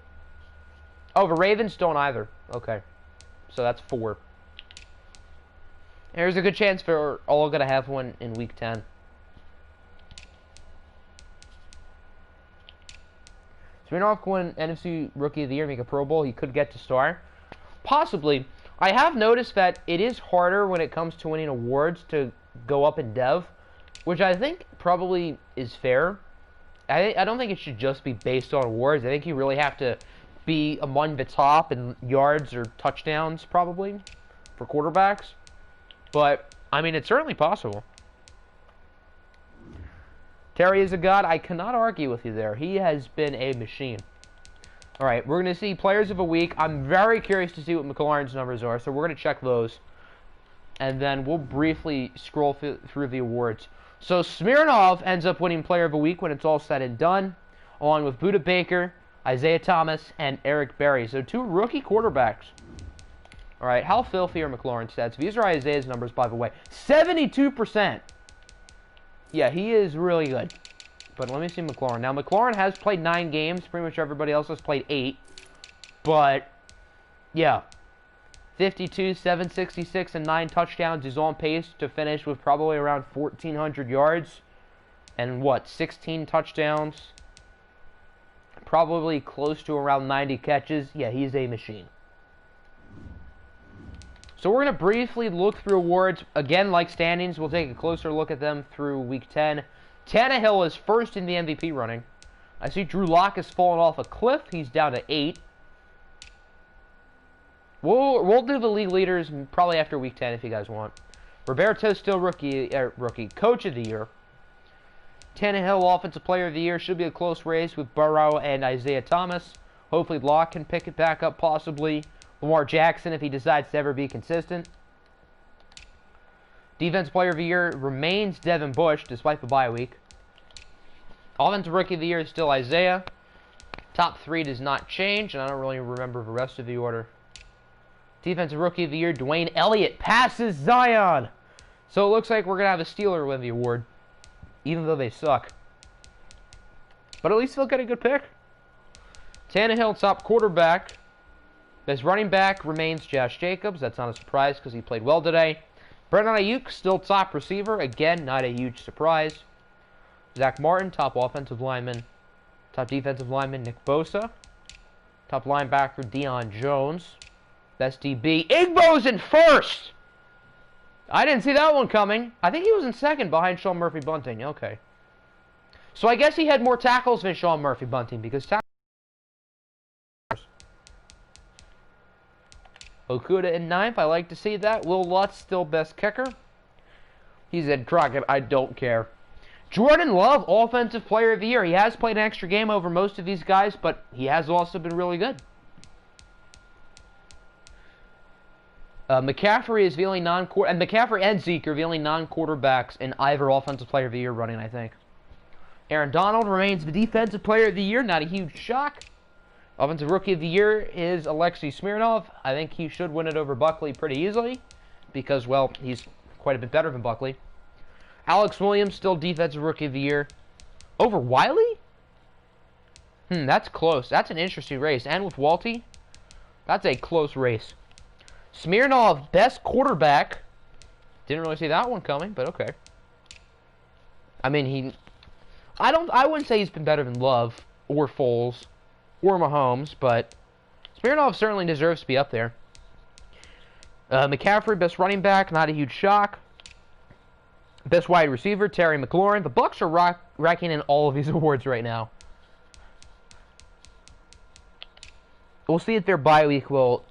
Oh, the Ravens don't either. Okay. So that's 4. There's a good chance for all going to have one in Week 10. Smirnoff can win NFC Rookie of the Year, make a Pro Bowl. He could get to star. Possibly. I have noticed that it is harder when it comes to winning awards to go up in dev, which I think probably is fair. I don't think it should just be based on awards. I think you really have to be among the top in yards or touchdowns, probably, for quarterbacks. But, I mean, it's certainly possible. Terry is a god. I cannot argue with you there. He has been a machine. All right, we're going to see players of a week. I'm very curious to see what McLaurin's numbers are, so we're going to check those. And then we'll briefly scroll through the awards. So Smirnov ends up winning player of a week when it's all said and done, along with Budda Baker, Isaiah Thomas, and Eric Berry. So 2 rookie quarterbacks. All right, how filthy are McLaurin's stats? These are Isaiah's numbers, by the way. 72%. Yeah, he is really good. But let me see McLaurin. Now, McLaurin has played 9 games. Pretty much everybody else has played 8. But, yeah. 52, 766, and 9 touchdowns. He's on pace to finish with probably around 1,400 yards. And, 16 touchdowns. Probably close to around 90 catches. Yeah, he's a machine. So we're going to briefly look through awards. Again, like standings, we'll take a closer look at them through Week 10. Tannehill is first in the MVP running. I see Drew Lock has fallen off a cliff. He's down to 8. We'll do the league leaders probably after Week 10 if you guys want. Roberto's still rookie coach of the year. Tannehill offensive player of the year should be a close race with Burrow and Isaiah Thomas. Hopefully Lock can pick it back up possibly. Lamar Jackson if he decides to ever be consistent. Defensive player of the year remains Devin Bush despite the bye week. Offensive rookie of the year is still Isaiah. Top 3 does not change, and I don't really remember the rest of the order. Defensive rookie of the year, Dwayne Elliott passes Zion. So it looks like we're going to have a Steeler win the award, even though they suck. But at least they'll get a good pick. Tannehill, top quarterback. Best running back remains Josh Jacobs. That's not a surprise because he played well today. Brandon Ayuk, still top receiver. Again, not a huge surprise. Zach Martin, top offensive lineman. Top defensive lineman, Nick Bosa. Top linebacker, Deion Jones. Best DB, Igbo's in first! I didn't see that one coming. I think he was in second behind Sean Murphy-Bunting. Okay. So I guess he had more tackles than Sean Murphy-Bunting because Okuda in 9th. I like to see that. Will Lutz still best kicker. He said, Crockett, I don't care. Jordan Love, offensive player of the year. He has played an extra game over most of these guys, but he has also been really good. McCaffrey is the only and McCaffrey and Zeke are the only non-quarterbacks in either offensive player of the year running, I think. Aaron Donald remains the defensive player of the year. Not a huge shock. Offensive Rookie of the Year is Alexei Smirnov. I think he should win it over Buckley pretty easily because, well, he's quite a bit better than Buckley. Alex Williams, still Defensive Rookie of the Year. Over Wiley? That's close. That's an interesting race. And with Walty, that's a close race. Smirnov, best quarterback. Didn't really see that one coming, but okay. I mean, I wouldn't say he's been better than Love or Foles or Mahomes, but Smirnov certainly deserves to be up there. McCaffrey, best running back, not a huge shock. Best wide receiver, Terry McLaurin. The Bucs are racking in all of these awards right now. We'll see if their bye week will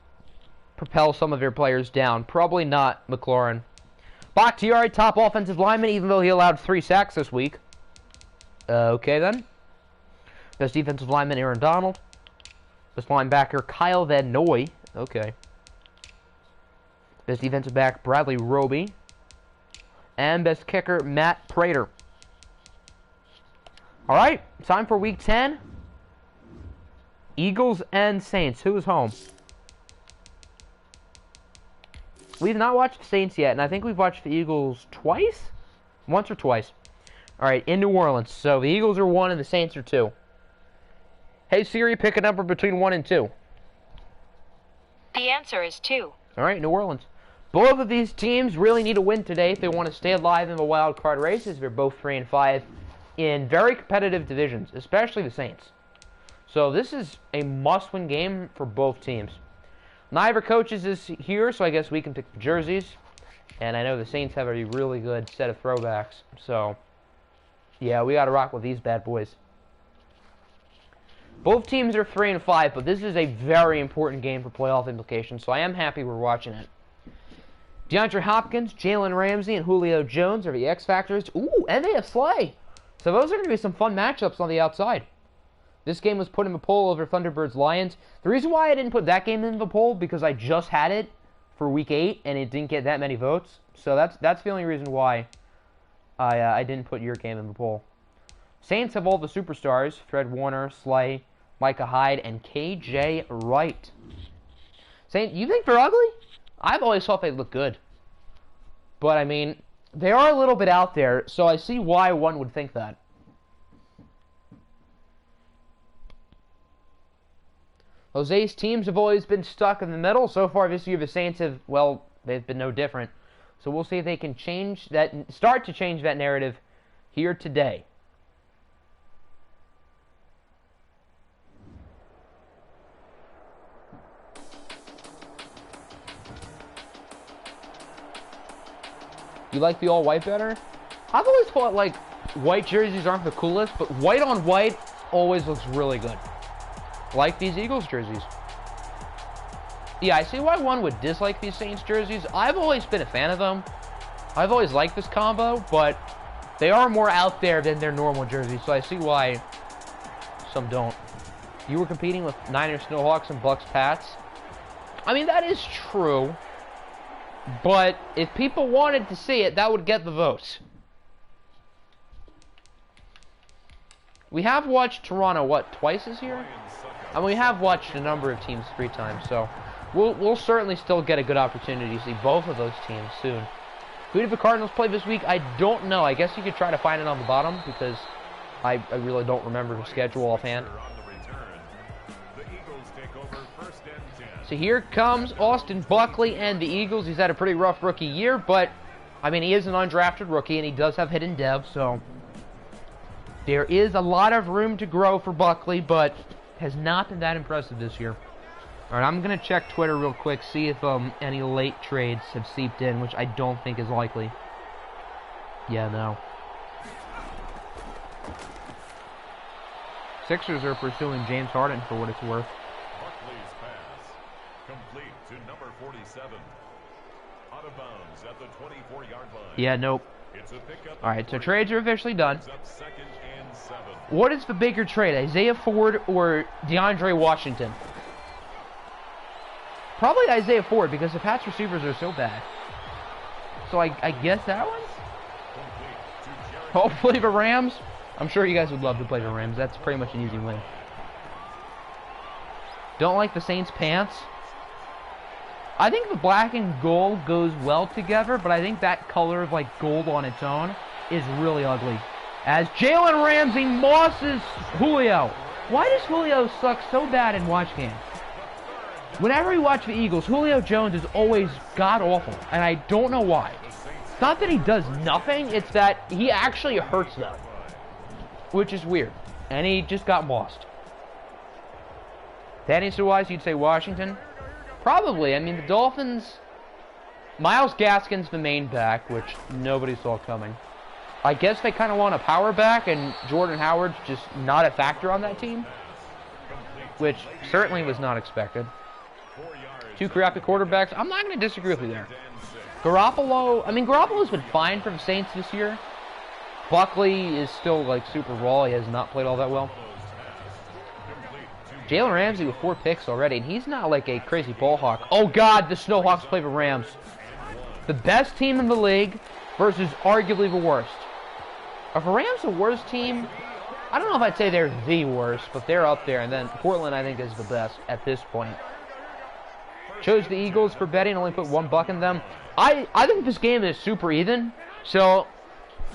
propel some of their players down. Probably not McLaurin. Bakhtiari, top offensive lineman, even though he allowed 3 sacks this week. Okay, then. Best defensive lineman, Aaron Donald. Best linebacker, Kyle Van Noy. Okay. Best defensive back, Bradley Roby. And best kicker, Matt Prater. All right, time for Week 10. Eagles and Saints. Who is home? We've not watched the Saints yet, and I think we've watched the Eagles twice? Once or twice. All right, in New Orleans. So the Eagles are 1 and the Saints are 2. Hey, Siri, pick a number between 1 and 2. The answer is 2. All right, New Orleans. Both of these teams really need a win today if they want to stay alive in the wild card races. They're both 3 and 5 in very competitive divisions, especially the Saints. So this is a must-win game for both teams. Neither coaches is here, so I guess we can pick the jerseys. And I know the Saints have a really good set of throwbacks. So, yeah, we got to rock with these bad boys. Both teams are 3 and 5, but this is a very important game for playoff implications, so I am happy we're watching it. DeAndre Hopkins, Jalen Ramsey, and Julio Jones are the X Factors. Ooh, and they have Slay. So those are going to be some fun matchups on the outside. This game was put in the poll over Thunderbirds Lions. The reason why I didn't put that game in the poll because I just had it for Week 8 and it didn't get that many votes. So that's the only reason why I didn't put your game in the poll. Saints have all the superstars: Fred Warner, Slay, Micah Hyde, and KJ Wright. Saints, you think they're ugly? I've always thought they look good. But, I mean, they are a little bit out there, so I see why one would think that. Jose's teams have always been stuck in the middle. So far this year, the Saints have, well, they've been no different. So we'll see if they can start to change that narrative here today. You like the all-white better? I've always thought, like, white jerseys aren't the coolest, but white on white always looks really good. Like these Eagles jerseys. Yeah, I see why one would dislike these Saints jerseys. I've always been a fan of them. I've always liked this combo, but they are more out there than their normal jerseys, so I see why some don't. You were competing with Niners Snowhawks and Bucks Pats. I mean, that is true. But if people wanted to see it, that would get the votes. We have watched Toronto, what, twice this year? And we have watched a number of teams 3 times, so we'll certainly still get a good opportunity to see both of those teams soon. Who did the Cardinals play this week? I don't know. I guess you could try to find it on the bottom because I really don't remember the schedule offhand. So here comes Austin Buckley and the Eagles. He's had a pretty rough rookie year, but, I mean, he is an undrafted rookie, and he does have hidden dev, so there is a lot of room to grow for Buckley, but has not been that impressive this year. All right, I'm going to check Twitter real quick, see if any late trades have seeped in, which I don't think is likely. Yeah, no. Sixers are pursuing James Harden for what it's worth. Buckley's pass. Complete to number 47. Out of bounds at the 24-yard line. Yeah, nope. It's a pickup. All right, so trades are officially done. Up 2nd and 7. What is the bigger trade, Isaiah Ford or DeAndre Washington? Probably Isaiah Ford, because the Pats receivers are so bad. So I guess that one? Hopefully the Rams. I'm sure you guys would love to play the Rams. That's pretty much an easy win. Don't like the Saints' pants. I think the black and gold goes well together, but I think that color of like gold on its own is really ugly. As Jalen Ramsey mosses Julio. Why does Julio suck so bad in watch games? Whenever we watch the Eagles, Julio Jones is always god-awful, and I don't know why. It's not that he does nothing, it's that he actually hurts them. Which is weird. And he just got mossed. Fantasy-wise, you'd say Washington? Probably. I mean, the Dolphins... Myles Gaskin's the main back, which nobody saw coming. I guess they kind of want a power back, and Jordan Howard's just not a factor on that team. Which certainly was not expected. 2 crappy quarterbacks. I'm not going to disagree with you there. Garoppolo, I mean, Garoppolo's been fine for the Saints this year. Buckley is still, like, super raw. He has not played all that well. Jalen Ramsey with 4 picks already, and he's not like a crazy ball hawk. Oh, God, the Snowhawks play the Rams. The best team in the league versus arguably the worst. Are the Rams the worst team? I don't know if I'd say they're the worst, but they're up there. And then Portland, I think, is the best at this point. Chose the Eagles for betting, only put $1 in them. I think this game is super even, so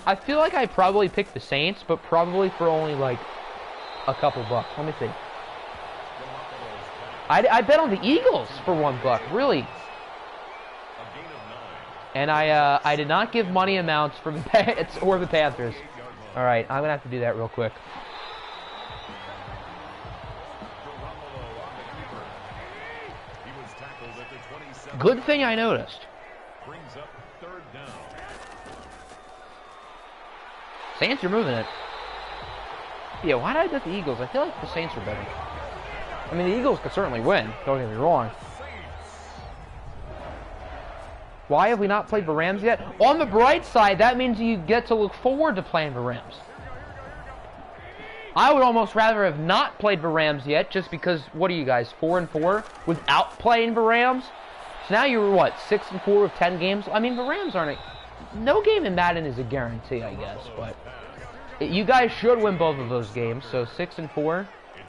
I feel like I probably picked the Saints, but probably for only like a couple bucks. Let me see. I bet on the Eagles for $1, really. And I did not give money amounts for the Pats or the Panthers. All right, I'm gonna have to do that real quick. Good thing I noticed. Brings up 3rd down. Saints are moving it. Yeah, why did I bet the Eagles? I feel like the Saints are better. I mean, the Eagles could certainly win. Don't get me wrong. Why have we not played the Rams yet? On the bright side, that means you get to look forward to playing the Rams. I would almost rather have not played the Rams yet, just because, what are you guys, 4-4 without playing the Rams? So now you're, what, 6-4 with 10 games? I mean, the Rams aren't no game in Madden is a guarantee, I guess, but you guys should win both of those games. So 6-4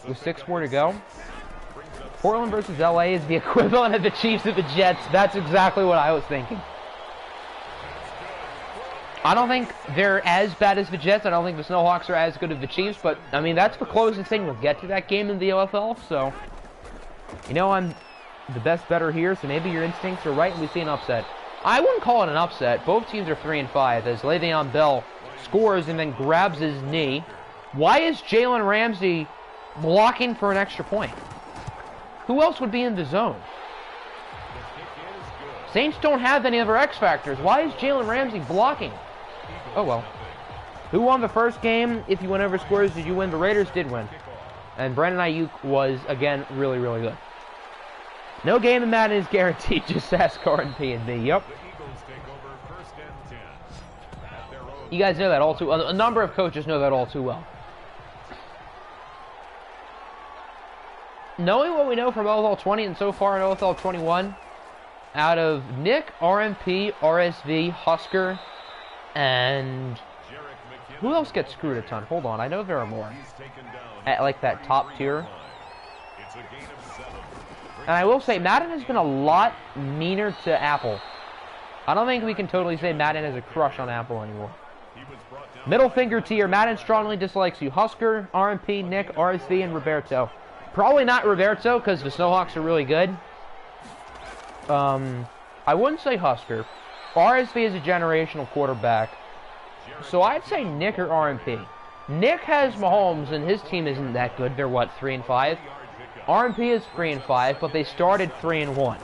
with 6 more to go. Portland versus LA is the equivalent of the Chiefs of the Jets. That's exactly what I was thinking. I don't think they're as bad as the Jets. I don't think the Snowhawks are as good as the Chiefs, but I mean that's the closest thing we'll get to that game in the OFL. So, you know, I'm the best better here, so maybe your instincts are right and we see an upset. I wouldn't call it an upset. Both teams are 3-5 as Le'Veon Bell scores and then grabs his knee. Why is Jalen Ramsey blocking for an extra point? Who else would be in the zone? Saints don't have any other X factors. Why is Jalen Ramsey blocking? Oh well. Who won the first game? If you went over scores, did you win? The Raiders did win. And Brandon Ayuk was, again, really, really good. No game in Madden is guaranteed. Just ask RNP and me. Yep. You guys know that all too well. A number of coaches know that all too well. Knowing what we know from OFL 20 and so far in OFL 21, out of Nick, RMP, RSV, Husker, and who else gets screwed a ton? Hold on, I know there are more. At like that top tier. And I will say, Madden has been a lot meaner to Apple. I don't think we can totally say Madden has a crush on Apple anymore. Middle finger tier, Madden strongly dislikes you. Husker, RMP, Nick, RSV, and Roberto. Probably not Roberto, because the Snowhawks are really good. I wouldn't say Husker. RSV is a generational quarterback. So I'd say Nick or RMP. Nick has Mahomes, and his team isn't that good. They're, what, 3-5? RMP is 3-5, but they started 3-1.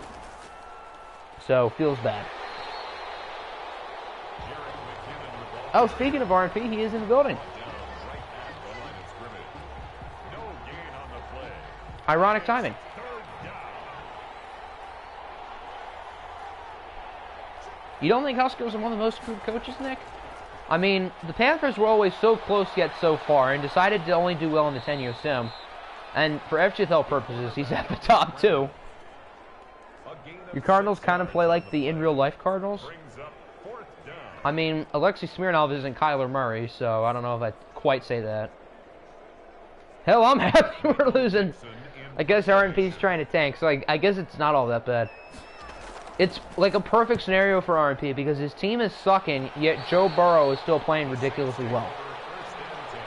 So, feels bad. Oh, speaking of RMP, he is in the building. Ironic timing. You don't think Husker was one of the most screwed coaches, Nick? I mean, the Panthers were always so close yet so far and decided to only do well in the 10-year sim. And for FGFL purposes, he's at the top, too. Your Cardinals kind of play like the in-real-life Cardinals. I mean, Alexei Smirnov isn't Kyler Murray, so I don't know if I'd quite say that. Hell, I'm happy we're losing. I guess RMP's trying to tank, so I guess it's not all that bad. It's like a perfect scenario for RMP because his team is sucking, yet Joe Burrow is still playing ridiculously well.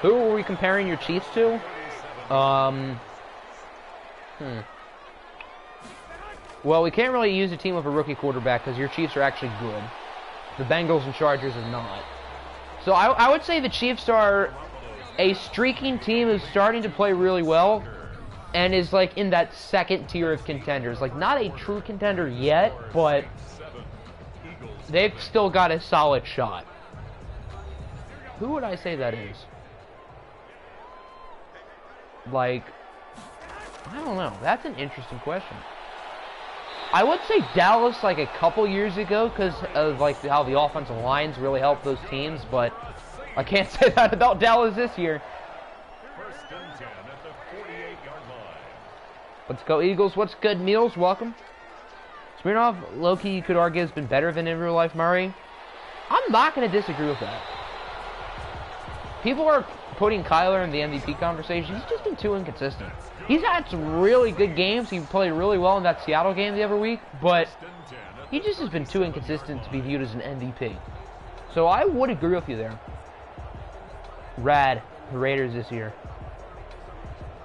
Who were we comparing your Chiefs to? Well, we can't really use a team with a rookie quarterback because your Chiefs are actually good. The Bengals and Chargers are not. So I would say the Chiefs are a streaking team who's starting to play really well and is like in that second tier of contenders. Like not a true contender yet, but they've still got a solid shot. Who would I say that is? Like, I don't know. That's an interesting question. I would say Dallas like a couple years ago because of like how the offensive lines really helped those teams, but I can't say that about Dallas this year. Let's go Eagles. What's good, Meals? Welcome. Smirnov, low-key, you could argue, has been better than in real-life Murray. I'm not going to disagree with that. People are putting Kyler in the MVP conversation. He's just been too inconsistent. He's had some really good games. He played really well in that Seattle game the other week, but he just has been too inconsistent to be viewed as an MVP. So I would agree with you there. Rad, the Raiders this year.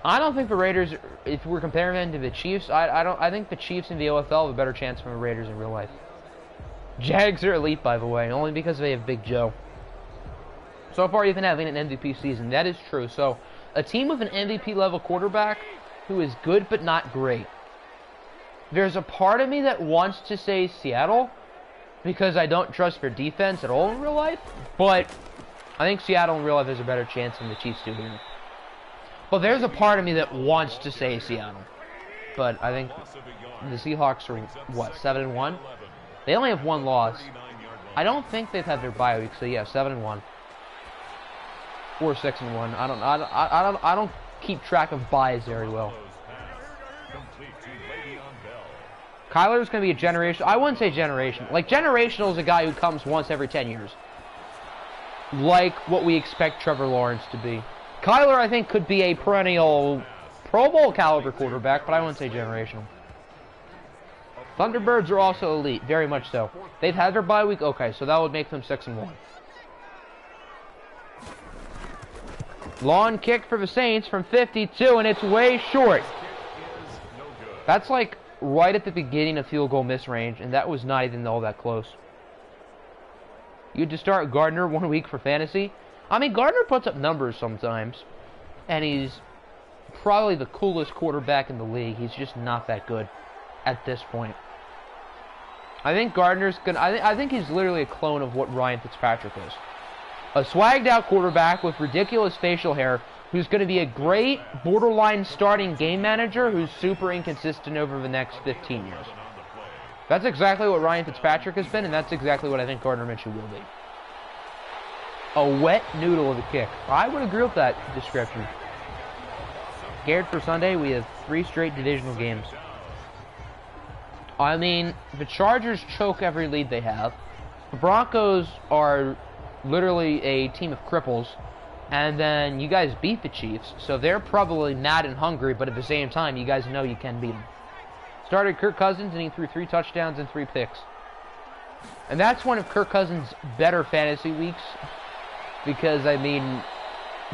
I don't think the Raiders, if we're comparing them to the Chiefs, I think the Chiefs in the OFL have a better chance from the Raiders in real life. Jags are elite, by the way, only because they have Big Joe. So far, you've been having an MVP season. That is true. So, a team with an MVP-level quarterback who is good but not great. There's a part of me that wants to say Seattle because I don't trust their defense at all in real life, but I think Seattle in real life has a better chance than the Chiefs do here. But there's a part of me that wants to say Seattle. But I think the Seahawks are, what, 7-1? They only have one loss. I don't think they've had their bye week, so yeah, 7-1. or 6-1. I don't keep track of buys very well. Kyler's going to be a generation. I wouldn't say generation. Like, generational is a guy who comes once every 10 years. Like what we expect Trevor Lawrence to be. Kyler, I think, could be a perennial Pro Bowl caliber quarterback, but I wouldn't say generational. Thunderbirds are also elite, very much so. They've had their bye week. Okay, so that would make them 6-1. Long kick for the Saints from 52, and it's way short. That's like right at the beginning of field goal miss range, and that was not even all that close. You had to start Gardner 1 week for fantasy. I mean, Gardner puts up numbers sometimes, and he's probably the coolest quarterback in the league. He's just not that good at this point. I think Gardner's gonna. I think he's literally a clone of what Ryan Fitzpatrick is. A swagged-out quarterback with ridiculous facial hair who's going to be a great borderline starting game manager who's super inconsistent over the next 15 years. That's exactly what Ryan Fitzpatrick has been, and that's exactly what I think Gardner Minshew will be. A wet noodle of a kick. I would agree with that description. Scared for Sunday, we have 3 straight divisional games. I mean, the Chargers choke every lead they have. The Broncos are literally a team of cripples. And then you guys beat the Chiefs, so they're probably mad and hungry, but at the same time, you guys know you can beat them. Started Kirk Cousins, and he threw 3 touchdowns and 3 picks. And that's one of Kirk Cousins' better fantasy weeks. Because, I mean,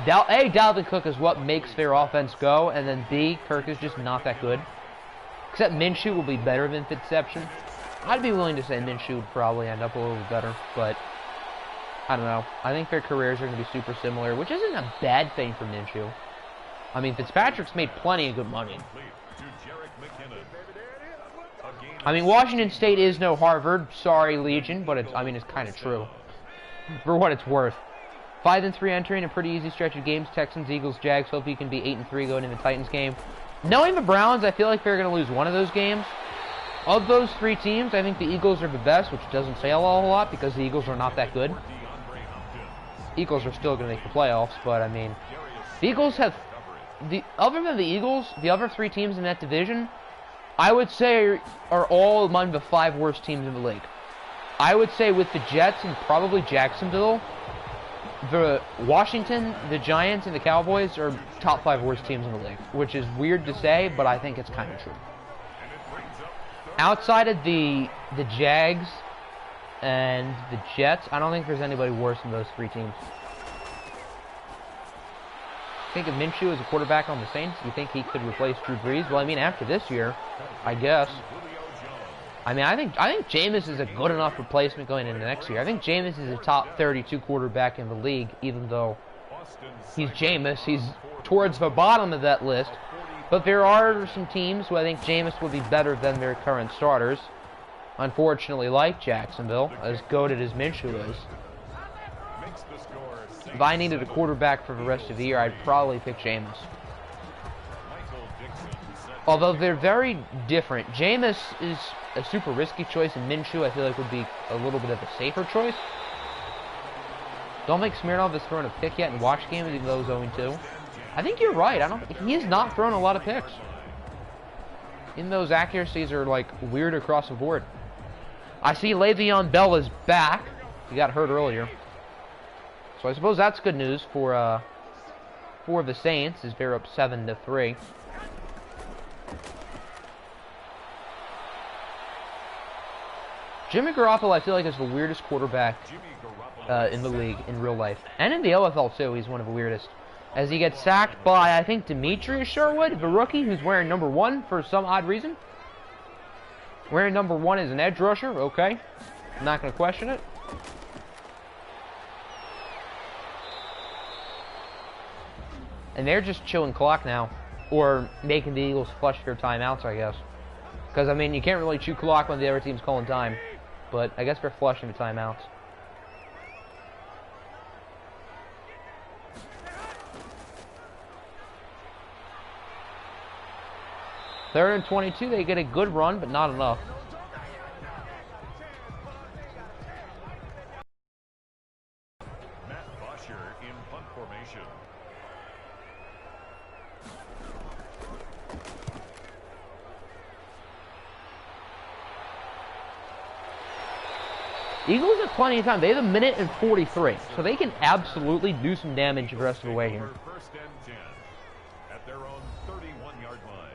A, Dalvin Cook is what makes their offense go, and then B, Kirk is just not that good. Except Minshew will be better than Fitzception. I'd be willing to say Minshew would probably end up a little bit better, but I don't know. I think their careers are going to be super similar, which isn't a bad thing for Minshew. I mean, Fitzpatrick's made plenty of good money. I mean, Washington State is no Harvard. Sorry, Legion, but it's kind of true. For what it's worth. 5-3 entering a pretty easy stretch of games. Texans, Eagles, Jags. Hope you can be 8-3 going into the Titans game. Knowing the Browns, I feel like they're going to lose one of those games. Of those 3 teams, I think the Eagles are the best, which doesn't say a whole lot because the Eagles are not that good. Eagles are still going to make the playoffs, but I mean, the Eagles have other than the Eagles, the other 3 teams in that division, I would say are all among the 5 worst teams in the league. I would say with the Jets and probably Jacksonville, the Washington, the Giants, and the Cowboys are top 5 worst teams in the league, which is weird to say, but I think it's kind of true. Outside of the Jags and the Jets, I don't think there's anybody worse than those 3 teams. Think of Minshew as a quarterback on the Saints? You think he could replace Drew Brees? Well, I mean, after this year, I guess. I mean, I think Jameis is a good enough replacement going into next year. I think Jameis is a top 32 quarterback in the league, even though he's Jameis. He's towards the bottom of that list. But there are some teams who I think Jameis would be better than their current starters. Unfortunately, like Jacksonville, as goated as Minshew is. If I needed a quarterback for the rest of the year, I'd probably pick Jameis. Although they're very different. Jameis is a super risky choice, and Minshew I feel like would be a little bit of a safer choice. Don't think Smirnoff has thrown a pick yet in watch games, even though he's 0-2. I think you're right. He has not thrown a lot of picks. Even those accuracies are like weird across the board. I see Le'Veon Bell is back. He got hurt earlier. So I suppose that's good news for the Saints, as they're up 7-3. Jimmy Garoppolo, I feel like, is the weirdest quarterback in the league in real life. And in the OFL, too, he's one of the weirdest. As he gets sacked by, I think, Demetrius Sherwood, the rookie, who's wearing number 1 for some odd reason. Wearing number 1 as an edge rusher, okay. I'm not going to question it. And they're just chilling clock now. Or making the Eagles flush their timeouts, I guess. Because, I mean, you can't really chew clock when the other team's calling time. But I guess they're flushing the timeouts. Third and 22, they get a good run, but not enough. Matt Bosher in punt formation. Eagles have plenty of time. They have 1:43, so they can absolutely do some damage the rest of the way here. First and 10 at their own 31-yard line.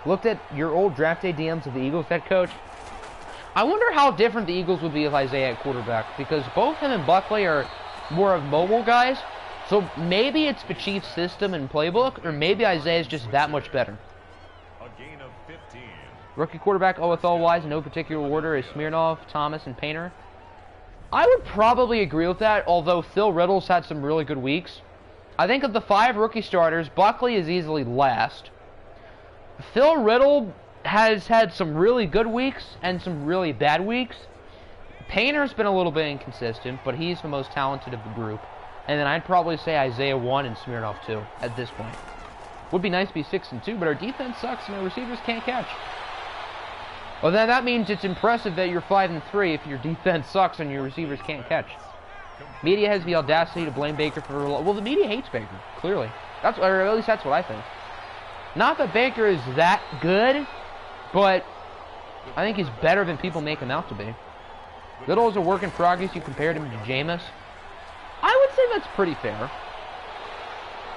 Looked at your old draft day DMs of the Eagles head coach. I wonder how different the Eagles would be if Isaiah at quarterback, because both him and Buckley are more of mobile guys. So maybe it's the Chiefs' system and playbook, or maybe Isaiah's just that much better. A gain of 15. Rookie quarterback OFL-wise, in no particular order, is Smirnoff, Thomas, and Painter. I would probably agree with that, although Phil Riddle's had some really good weeks. I think of the 5 rookie starters, Buckley is easily last. Phil Riddle has had some really good weeks and some really bad weeks. Painter's been a little bit inconsistent, but he's the most talented of the group. And then I'd probably say Isaiah 1 and Smirnoff 2 at this point. Would be nice to be 6-2, but our defense sucks and our receivers can't catch. Well, then that means it's impressive that you're 5-3 if your defense sucks and your receivers can't catch. Media has the audacity to blame Baker for... Well, the media hates Baker, clearly. Or at least that's what I think. Not that Baker is that good, but I think he's better than people make him out to be. Little is a work in progress. You compared him to Jameis. I would say that's pretty fair.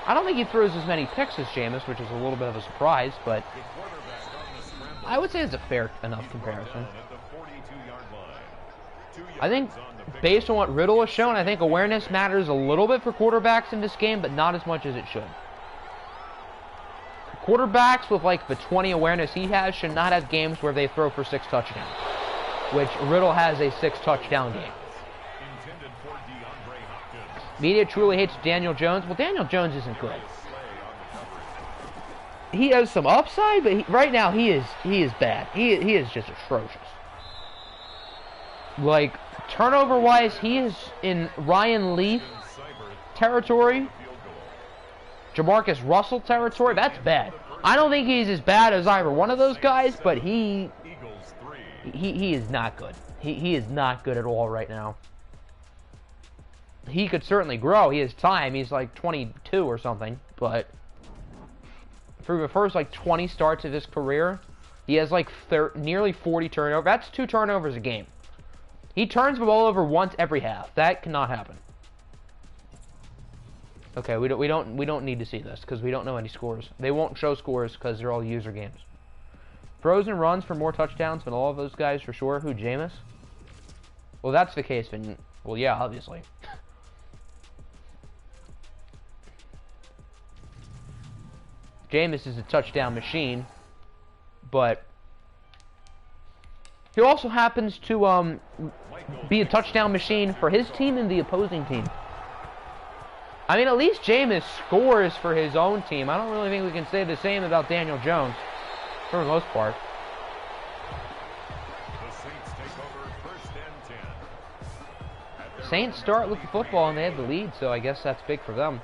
I don't think he throws as many picks as Jameis, which is a little bit of a surprise, but I would say it's a fair enough comparison. I think, based on what Riddle has shown, I think awareness matters a little bit for quarterbacks in this game, but not as much as it should. Quarterbacks with like the 20 awareness he has should not have games where they throw for 6 touchdowns, which Riddle has a 6 touchdown game. Media truly hates Daniel Jones. Well, Daniel Jones isn't good. He has some upside, but right now he is bad. He is just atrocious. Like, turnover-wise, he is in Ryan Leaf territory. Jamarcus Russell territory. That's bad. I don't think he's as bad as either one of those guys, but he is not good. He is not good at all right now. He could certainly grow. He has time. He's like 22 or something, but through the first like 20 starts of his career, he has like nearly 40 turnovers. That's 2 turnovers a game. He turns the ball over once every half. That cannot happen. Okay, we don't need to see this because we don't know any scores. They won't show scores because they're all user games. Throws and runs for more touchdowns than all of those guys for sure. Who, Jameis? Well, that's the case. Then, well, yeah, obviously. Jameis is a touchdown machine, but he also happens to be a touchdown machine for his team and the opposing team. I mean, at least Jameis scores for his own team. I don't really think we can say the same about Daniel Jones, for the most part. The Saints take over first and 10. Saints start with the football, and they have the lead, so I guess that's big for them.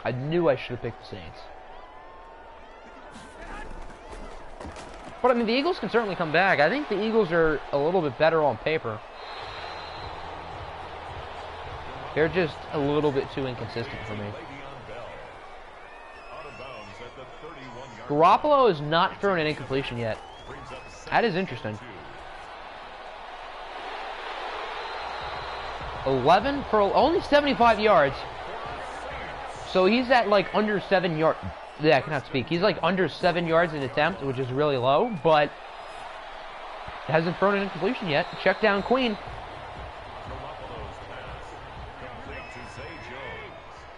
I knew I should have picked the Saints. But, I mean, the Eagles can certainly come back. I think the Eagles are a little bit better on paper. They're just a little bit too inconsistent for me. Garoppolo has not thrown an incompletion yet. That is interesting. 11 for only 75 yards. So he's at like under 7 yards. Yeah, I cannot speak. He's like under 7 yards in attempt, which is really low, but hasn't thrown an incompletion yet. Check down Queen.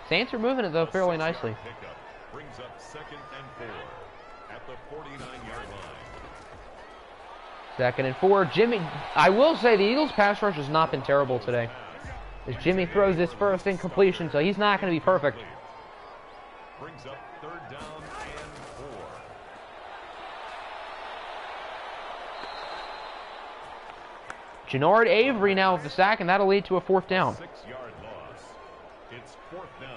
Saints are moving it, though, fairly nicely. Brings up second and 4 at the 49-yard line. Second and 4. Jimmy, I will say the Eagles' pass rush has not been terrible today. As Jimmy throws his first incompletion, so he's not going to be perfect. Brings up third down and 4. Jannard Avery now with the sack, and that'll lead to a 4th down. 6-yard loss. It's 4th down.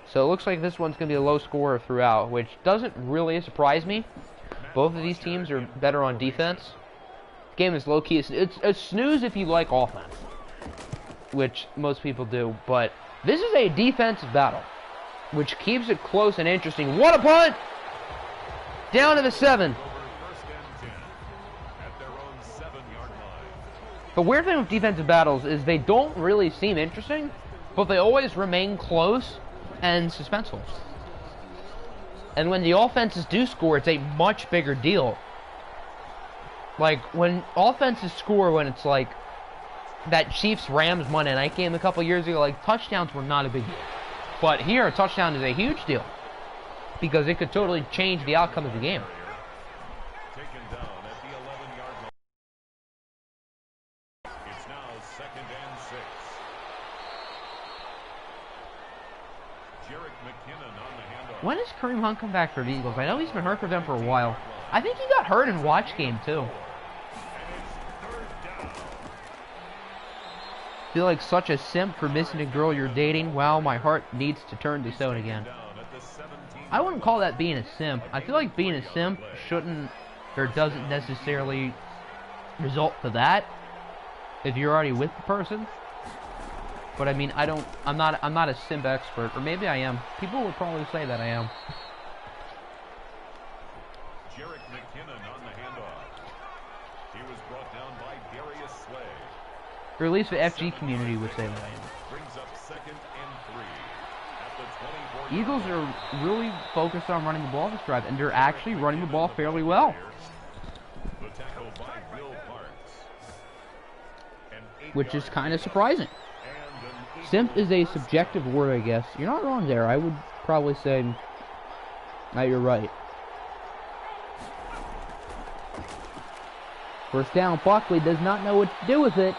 So it looks like this one's going to be a low scorer throughout, which doesn't really surprise me. Both of these teams are better on defense. The game is low-key. It's a snooze if you like offense, which most people do. But this is a defensive battle, which keeps it close and interesting. What a punt! Down to the 7. The weird thing with defensive battles is they don't really seem interesting, but they always remain close and suspenseful. And when the offenses do score, it's a much bigger deal. Like, when offenses score, when it's like that Chiefs-Rams Monday night game a couple years ago, like, touchdowns were not a big deal. But here, a touchdown is a huge deal, because it could totally change the outcome of the game. Taken down at the 11-yard line. It's now 2nd and 6. Jerick McKinnon on the handoff. When does Kareem Hunt come back for the Eagles? I know he's been hurt for them for a while. I think he got hurt in watch game, too. Feel like such a simp for missing a girl you're dating. Wow, my heart needs to turn to stone again. I wouldn't call that being a simp. I feel like being a simp shouldn't, or doesn't necessarily result to that if you're already with the person. But I mean, I'm not a simp expert, or maybe I am. People would probably say that I am. Jerick McKinnon on the handoff. He was brought down by Darius Slay. Or at least the FG community would say that I am. Brings up 2nd and 3 at the 24. Eagles are really focused on running the ball this drive, and they're actually running the ball fairly well. The tackle by Will Parks. Which is kind of surprising. Simp is a subjective word, I guess. You're not wrong there. I would probably say that you're right. First down, Buckley does not know what to do with it,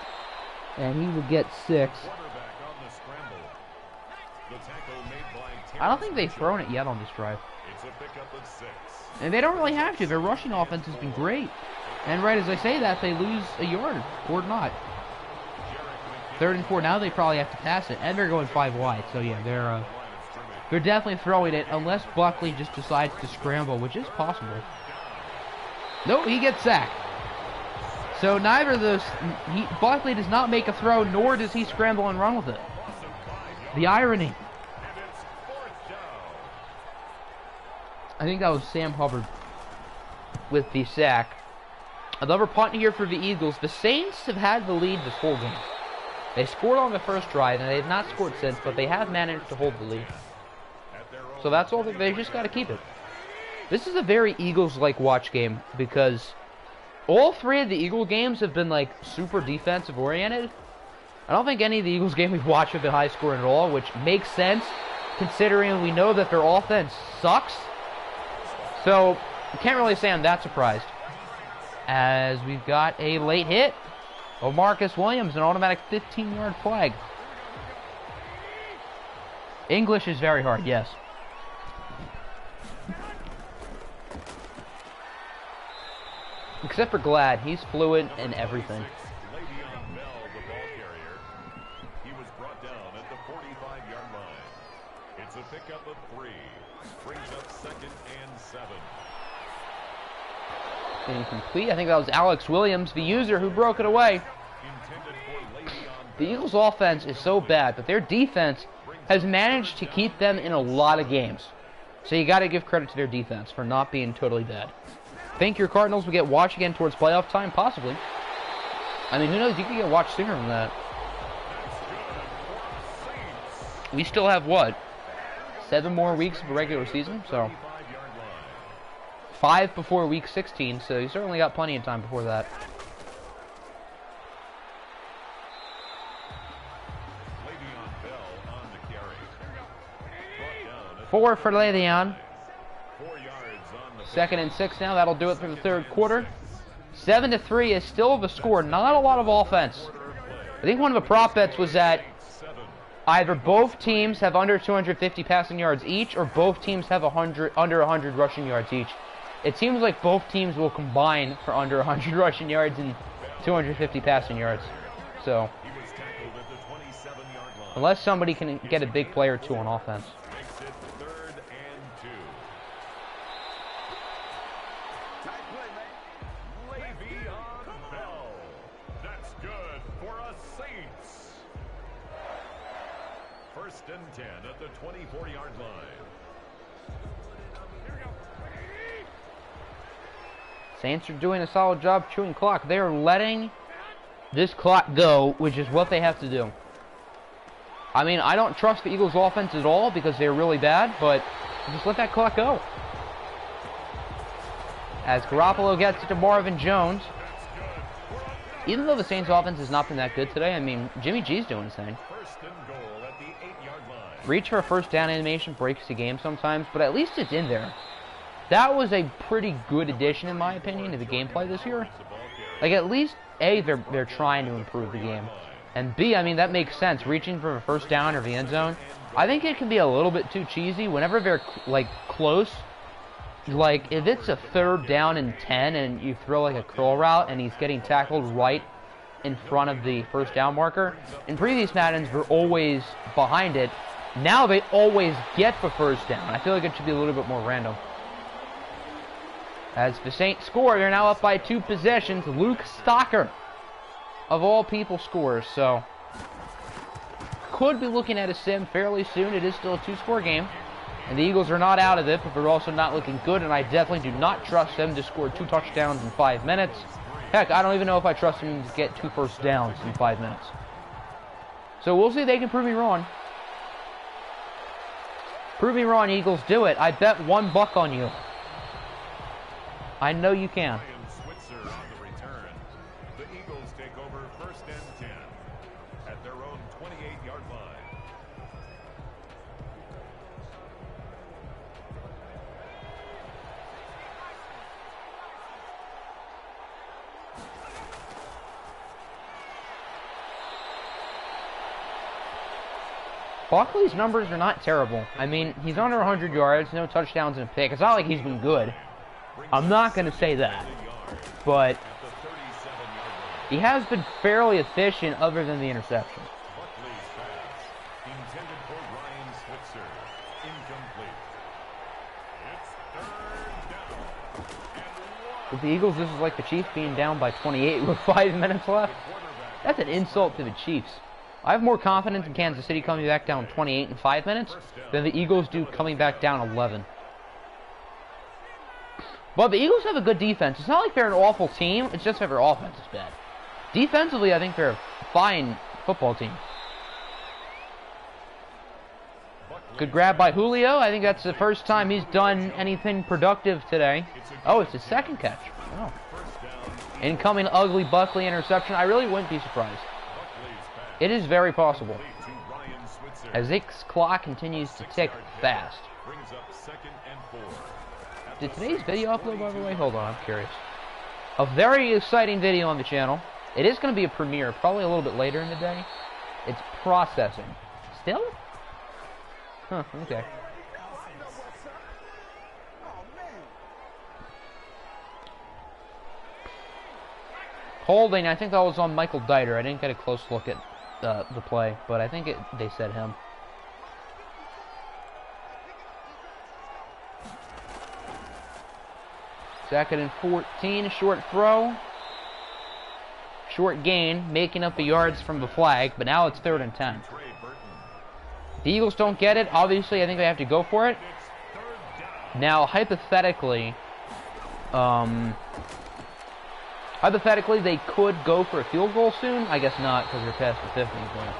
and he will get 6. I don't think they've thrown it yet on this drive. And they don't really have to. Their rushing offense has been great. And right as I say that, they lose a yard, or not. 3rd and 4, now they probably have to pass it, and they're going 5 wide, so yeah, they're definitely throwing it, unless Buckley just decides to scramble, which is possible. Nope, he gets sacked. So neither of those, Buckley does not make a throw, nor does he scramble and run with it. The irony. I think that was Sam Hubbard with the sack. Another punt here for the Eagles. The Saints have had the lead this whole game. They scored on the first drive, and they have not scored since, but they have managed to hold the lead. So that's all. They just got to keep it. This is a very Eagles-like watch game, because all 3 of the Eagle games have been, like, super defensive-oriented. I don't think any of the Eagles games we've watched have been high-scoring at all, which makes sense, considering we know that their offense sucks. So, I can't really say I'm that surprised. As we've got a late hit. Marcus Williams, an automatic 15-yard flag. English is very hard, yes. Except for Glad, he's fluent in everything. He was brought down at the 45-yard line. It's a pickup of 3. Brings up 2nd and 7. Incomplete. I think that was Alex Williams, the user, who broke it away. The Eagles' offense is so bad, but their defense has managed to keep them in a lot of games. So you got to give credit to their defense for not being totally bad. Think your Cardinals will get watched again towards playoff time? Possibly. I mean, who knows? You could get watched sooner than that. We still have, what, 7 more weeks of the regular season? So 5 before week 16, so you certainly got plenty of time before that. Four for Le'Veon. 2nd and 6 now. That'll do it for the 3rd quarter. 7-3 is still the score. Not a lot of offense. I think one of the prop bets was that either both teams have under 250 passing yards each, or both teams have under 100 rushing yards each. It seems like both teams will combine for under 100 rushing yards and 250 passing yards. So, unless somebody can get a big play or 2 on offense. First and 10 at the 24-yard line. Saints are doing a solid job chewing clock. They are letting this clock go, which is what they have to do. I mean, I don't trust the Eagles' offense at all because they're really bad, but just let that clock go. As Garoppolo gets it to Marvin Jones. Even though the Saints' offense has not been that good today, I mean, Jimmy G's doing his thing. Reach for a first down animation breaks the game sometimes, but at least it's in there. That was a pretty good addition, in my opinion, to the gameplay this year. Like, at least, A, they're trying to improve the game. And B, I mean, that makes sense. Reaching for a first down or the end zone. I think it can be a little bit too cheesy whenever they're, like, close. Like, if it's a 3rd down and 10 and you throw, like, a curl route and he's getting tackled right in front of the first down marker. In previous Maddens, they're always behind it. Now they always get the first down. I feel like it should be a little bit more random. As the Saints score, they're now up by 2 possessions. Luke Stocker, of all people, scores. So, could be looking at a sim fairly soon. It is still a 2-score game. And the Eagles are not out of it, but they're also not looking good. And I definitely do not trust them to score 2 touchdowns in 5 minutes. Heck, I don't even know if I trust them to get 2 first downs in 5 minutes. So we'll see if they can prove me wrong. Prove me wrong, Eagles. Do it. I bet $1 on you. I know you can. The Eagles take over 1st and 10 at their own 28-yard line. Barkley's numbers are not terrible. I mean, he's under 100 yards, no touchdowns and a pick. It's not like he's been good. I'm not going to say that. But he has been fairly efficient other than the interception. With the Eagles, this is like the Chiefs being down by 28 with 5 minutes left. That's an insult to the Chiefs. I have more confidence in Kansas City coming back down 28 in 5 minutes than the Eagles do coming back down 11. But the Eagles have a good defense. It's not like they're an awful team. It's just that their offense is bad. Defensively, I think they're a fine football team. Good grab by Julio. I think that's the first time he's done anything productive today. Oh, it's his 2nd catch. Oh. Incoming ugly Buckley interception. I really wouldn't be surprised. It is very possible. As this clock continues to tick fast. Did today's video upload, by the way? Hold on, I'm curious. A very exciting video on the channel. It is going to be a premiere, probably a little bit later in the day. It's processing. Still? Huh, okay. Holding, I think that was on Michael Dieter. I didn't get a close look at the play, but I think they said him. Second and 14, short throw. Short gain, making up the yards from the flag, but now it's 3rd and 10. The Eagles don't get it. Obviously, I think they have to go for it. Now, hypothetically, they could go for a field goal soon. I guess not, because they're past the 50 point.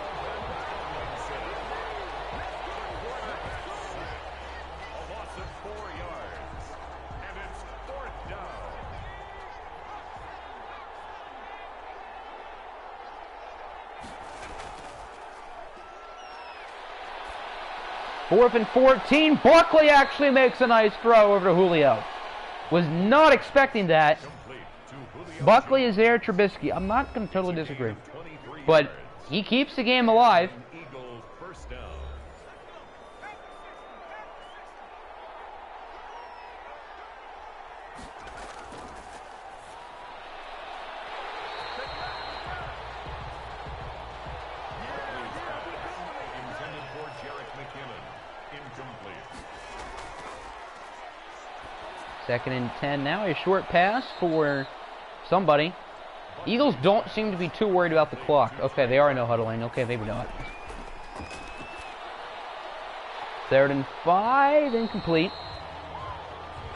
Fourth and 14. Barkley actually makes a nice throw over to Julio. Was not expecting that. Buckley is there, Trubisky. I'm not going to totally disagree. But he keeps the game alive. Second and 10 now. A short pass for somebody. Eagles don't seem to be too worried about the clock. Okay, they are no huddling. Okay, they know it. 3rd and 5. Incomplete.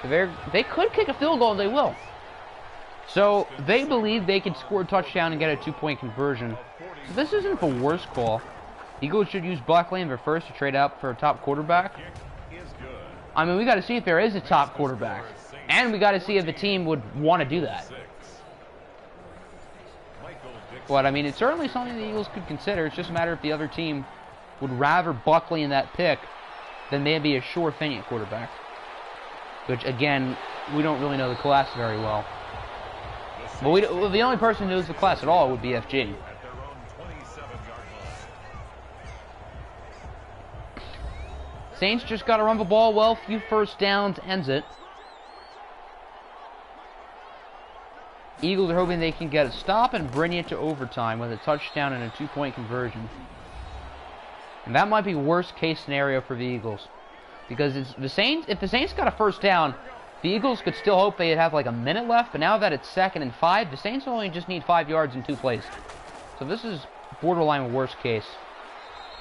They could kick a field goal, and they will. So they believe they can score a touchdown and get a 2-point conversion. So this isn't the worst call. Eagles should use Buckley in their first to trade out for a top quarterback. I mean, we got to see if there is a top quarterback. And we got to see if the team would want to do that. But, I mean, it's certainly something the Eagles could consider. It's just a matter if the other team would rather Buckley in that pick than maybe a sure thing at quarterback. Which, again, we don't really know the class very well. But the only person who knows the class at all would be FG. Saints just got to run the ball well. Few first downs ends it. Eagles are hoping they can get a stop and bring it to overtime with a touchdown and a 2-point conversion. And that might be worst case scenario for the Eagles. Because if the Saints got a first down, the Eagles could still hope they'd have like a minute left. But now that it's 2nd and 5, the Saints only just need 5 yards in 2 plays. So this is borderline worst case.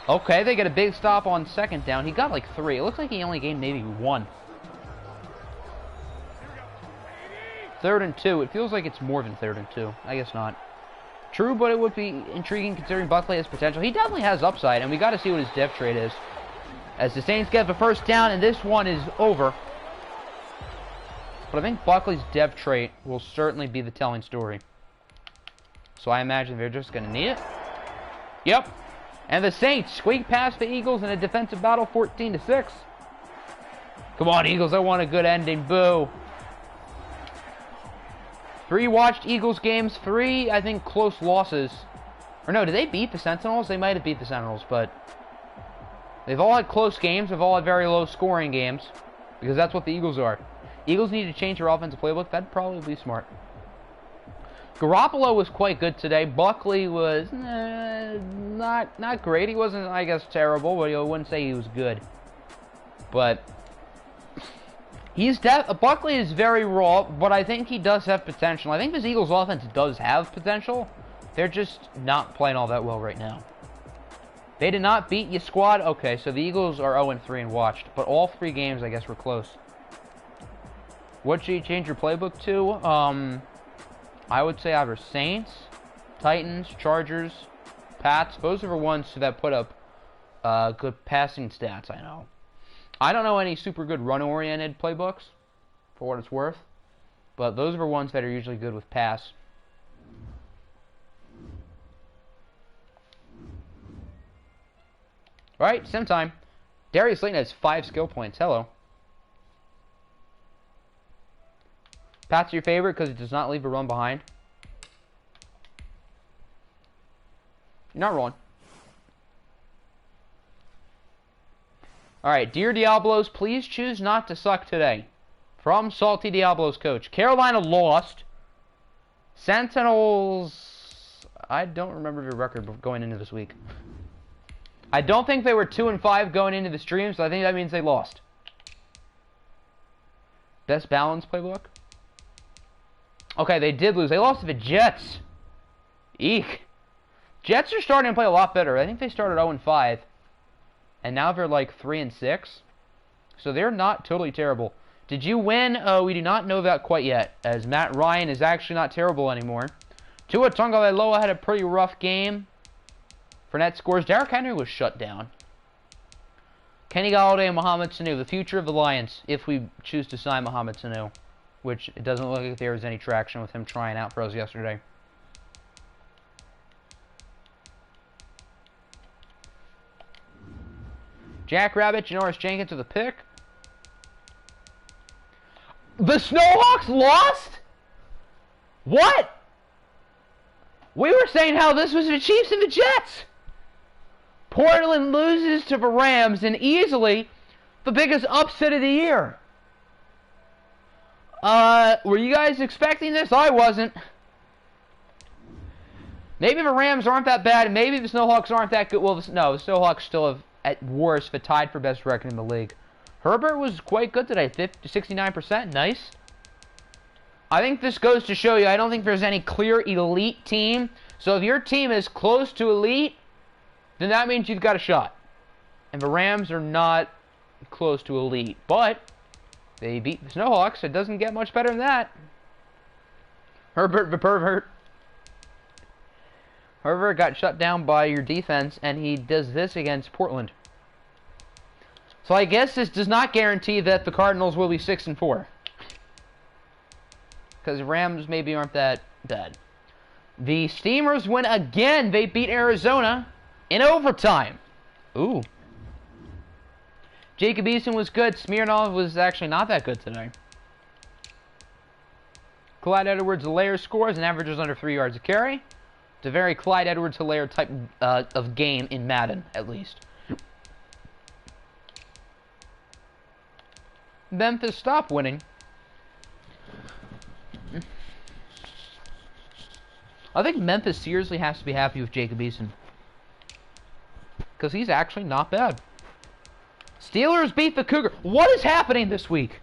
Okay, they get a big stop on 2nd down. He got like 3. It looks like he only gained maybe 1. 3rd and 2. It feels like it's more than 3rd and 2. I guess not. True, but it would be intriguing considering Buckley has potential. He definitely has upside, and we got to see what his depth trait is. As the Saints get the first down, and this one is over. But I think Buckley's depth trait will certainly be the telling story. So I imagine they're just going to need it. Yep. And the Saints squeak past the Eagles in a defensive battle 14-6. Come on, Eagles. I want a good ending. Boo. 3 watched Eagles games, 3, I think, close losses. Or no, did they beat the Sentinels? They might have beat the Sentinels, but they've all had close games. They've all had very low scoring games, because that's what the Eagles are. Eagles need to change their offensive playbook. That'd probably be smart. Garoppolo was quite good today. Buckley was not great. He wasn't, I guess, terrible, but I wouldn't say he was good. But Buckley is very raw, but I think he does have potential. I think this Eagles offense does have potential. They're just not playing all that well right now. They did not beat your squad. Okay, so the Eagles are 0-3 and watched, but all 3 games, I guess, were close. What should you change your playbook to? I would say either Saints, Titans, Chargers, Pats. Those are the ones that put up good passing stats, I know. I don't know any super good run-oriented playbooks, for what it's worth. But those are the ones that are usually good with pass. Alright, sim time. Darius Slayton has 5 skill points. Hello. Pat's your favorite because it does not leave a run behind. You're not wrong. Alright, dear Diablos, please choose not to suck today. From Salty Diablos coach. Carolina lost. Sentinels, I don't remember their record going into this week. I don't think they were 2-5 going into the stream, so I think that means they lost. Best balance playbook? Okay, they did lose. They lost to the Jets. Eek. Jets are starting to play a lot better. I think they started 0-5. And now they're like 3-6. So they're not totally terrible. Did you win? We do not know that quite yet, as Matt Ryan is actually not terrible anymore. Tua Tagovailoa had a pretty rough game. Fournette scores. Derrick Henry was shut down. Kenny Golladay and Mohamed Sanu, the future of the Lions, if we choose to sign Mohamed Sanu. Which it doesn't look like there was any traction with him trying out for us yesterday. Jack Rabbit, Janoris Jenkins with a pick. The Snowhawks lost? What? We were saying how this was the Chiefs and the Jets. Portland loses to the Rams and easily the biggest upset of the year. Were you guys expecting this? I wasn't. Maybe the Rams aren't that bad, and maybe the Snowhawks aren't that good. Well, no, the Snowhawks still have, at worst, the tied for best record in the league. Herbert was quite good today, 69%. Nice. I think this goes to show you, I don't think there's any clear elite team. So if your team is close to elite, then that means you've got a shot. And the Rams are not close to elite, but they beat the Snowhawks. It doesn't get much better than that. Herbert the pervert. Herbert got shut down by your defense, and he does this against Portland. So I guess this does not guarantee that the Cardinals will be 6-4. Because Rams maybe aren't that bad. The Steamers win again. They beat Arizona in overtime. Ooh. Jacob Eason was good. Smirnov was actually not that good today. Clyde Edwards-Helaire scores and averages under 3 yards a carry. It's a very Clyde Edwards-Helaire type of game in Madden, at least. Memphis stopped winning. I think Memphis seriously has to be happy with Jacob Eason. Because he's actually not bad. Steelers beat the Cougars. What is happening this week?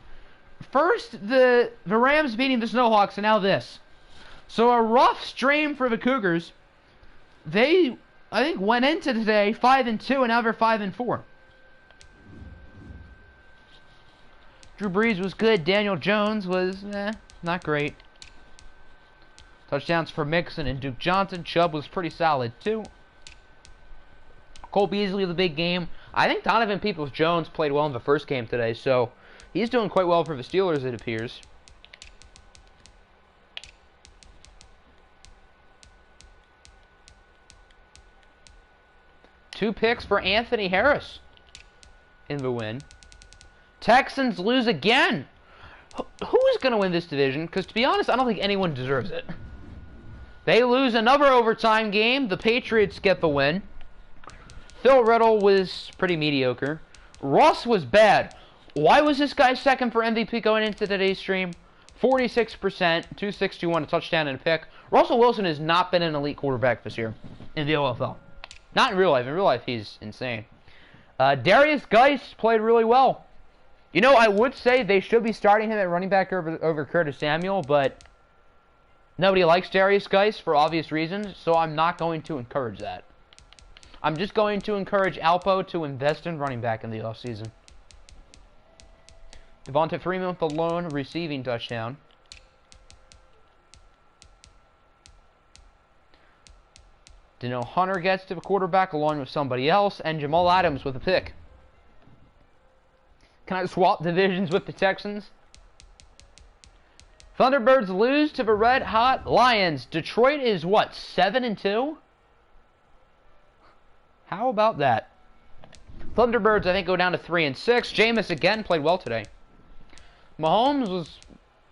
First, the Rams beating the Snowhawks, and now this. So a rough stream for the Cougars. They, I think, went into today 5-2, and now they're 5-4. Drew Brees was good. Daniel Jones was, not great. Touchdowns for Mixon and Duke Johnson. Chubb was pretty solid, too. Cole Beasley, the big game. I think Donovan Peoples-Jones played well in the first game today, so he's doing quite well for the Steelers, it appears. Two picks for Anthony Harris in the win. Texans lose again. Who is going to win this division? Because to be honest, I don't think anyone deserves it. They lose another overtime game. The Patriots get the win. Phil Riddle was pretty mediocre. Russ was bad. Why was this guy second for MVP going into today's stream? 46%, 261, a touchdown and a pick. Russell Wilson has not been an elite quarterback this year in the OFL. Not in real life. In real life, he's insane. Darius Geis played really well. You know, I would say they should be starting him at running back over Curtis Samuel, but nobody likes Darius Geis for obvious reasons, so I'm not going to encourage that. I'm just going to encourage Alpo to invest in running back in the offseason. Devonta Freeman with the lone receiving touchdown. Daniel Hunter gets to the quarterback along with somebody else, and Jamal Adams with a pick. Can I swap divisions with the Texans? Thunderbirds lose to the Red Hot Lions. Detroit is what, 7-2? How about that? Thunderbirds, I think, go down to 3-6. Jameis again played well today. Mahomes was,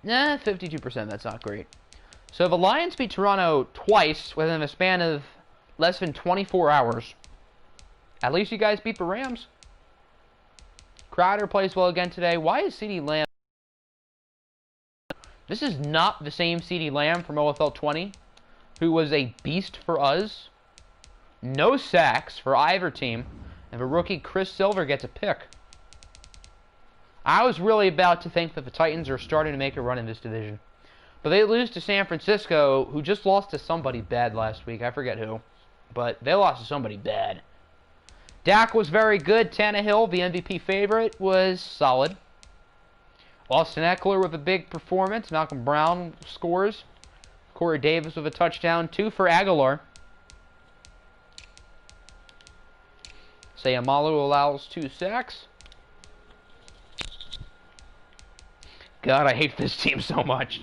52%. That's not great. So the Lions beat Toronto twice within a span of less than 24 hours. At least you guys beat the Rams. Crowder plays well again today. Why is CeeDee Lamb? This is not the same CeeDee Lamb from OFL 20, who was a beast for us. No sacks for either team. And the rookie Chris Silver gets a pick. I was really about to think that the Titans are starting to make a run in this division. But they lose to San Francisco, who just lost to somebody bad last week. I forget who. But they lost to somebody bad. Dak was very good. Tannehill, the MVP favorite, was solid. Austin Eckler with a big performance. Malcolm Brown scores. Corey Davis with a touchdown. 2 for Aguilar. Sayamalu allows 2 sacks. God, I hate this team so much.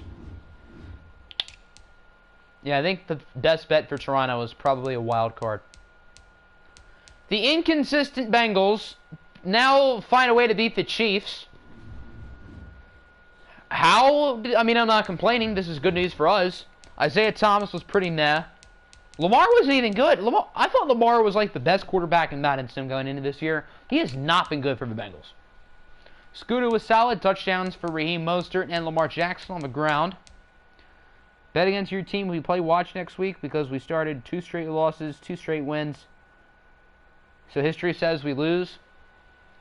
Yeah, I think the best bet for Toronto is probably a wild card. The inconsistent Bengals now find a way to beat the Chiefs. How? I mean, I'm not complaining. This is good news for us. Isaiah Thomas was pretty meh. Lamar wasn't even good. I thought Lamar was like the best quarterback in Madden sim going into this year. He has not been good for the Bengals. Scooter was solid. Touchdowns for Raheem Mostert and Lamar Jackson on the ground. Bet against your team we play watch next week because we started 2 straight losses, 2 straight wins. So history says we lose.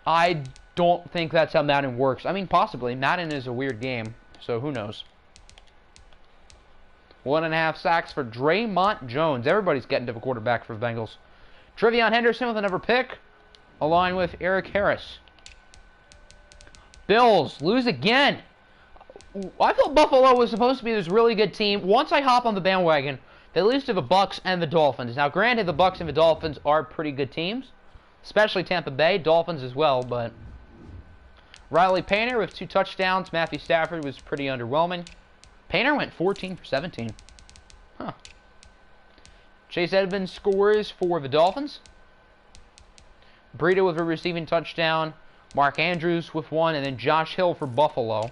I don't think that's how Madden works. I mean, possibly. Madden is a weird game, so who knows. 1.5 sacks for Draymond Jones. Everybody's getting to the quarterback for the Bengals. Trevion Henderson with another pick, along with Eric Harris. Bills lose again. I thought Buffalo was supposed to be this really good team. Once I hop on the bandwagon, they lose to the Bucks and the Dolphins. Now, granted, the Bucks and the Dolphins are pretty good teams, especially Tampa Bay, Dolphins as well, but Riley Painter with 2 touchdowns. Matthew Stafford was pretty underwhelming. Painter went 14 for 17. Huh. Chase Edmonds scores for the Dolphins. Breida with a receiving touchdown. Mark Andrews with 1, and then Josh Hill for Buffalo.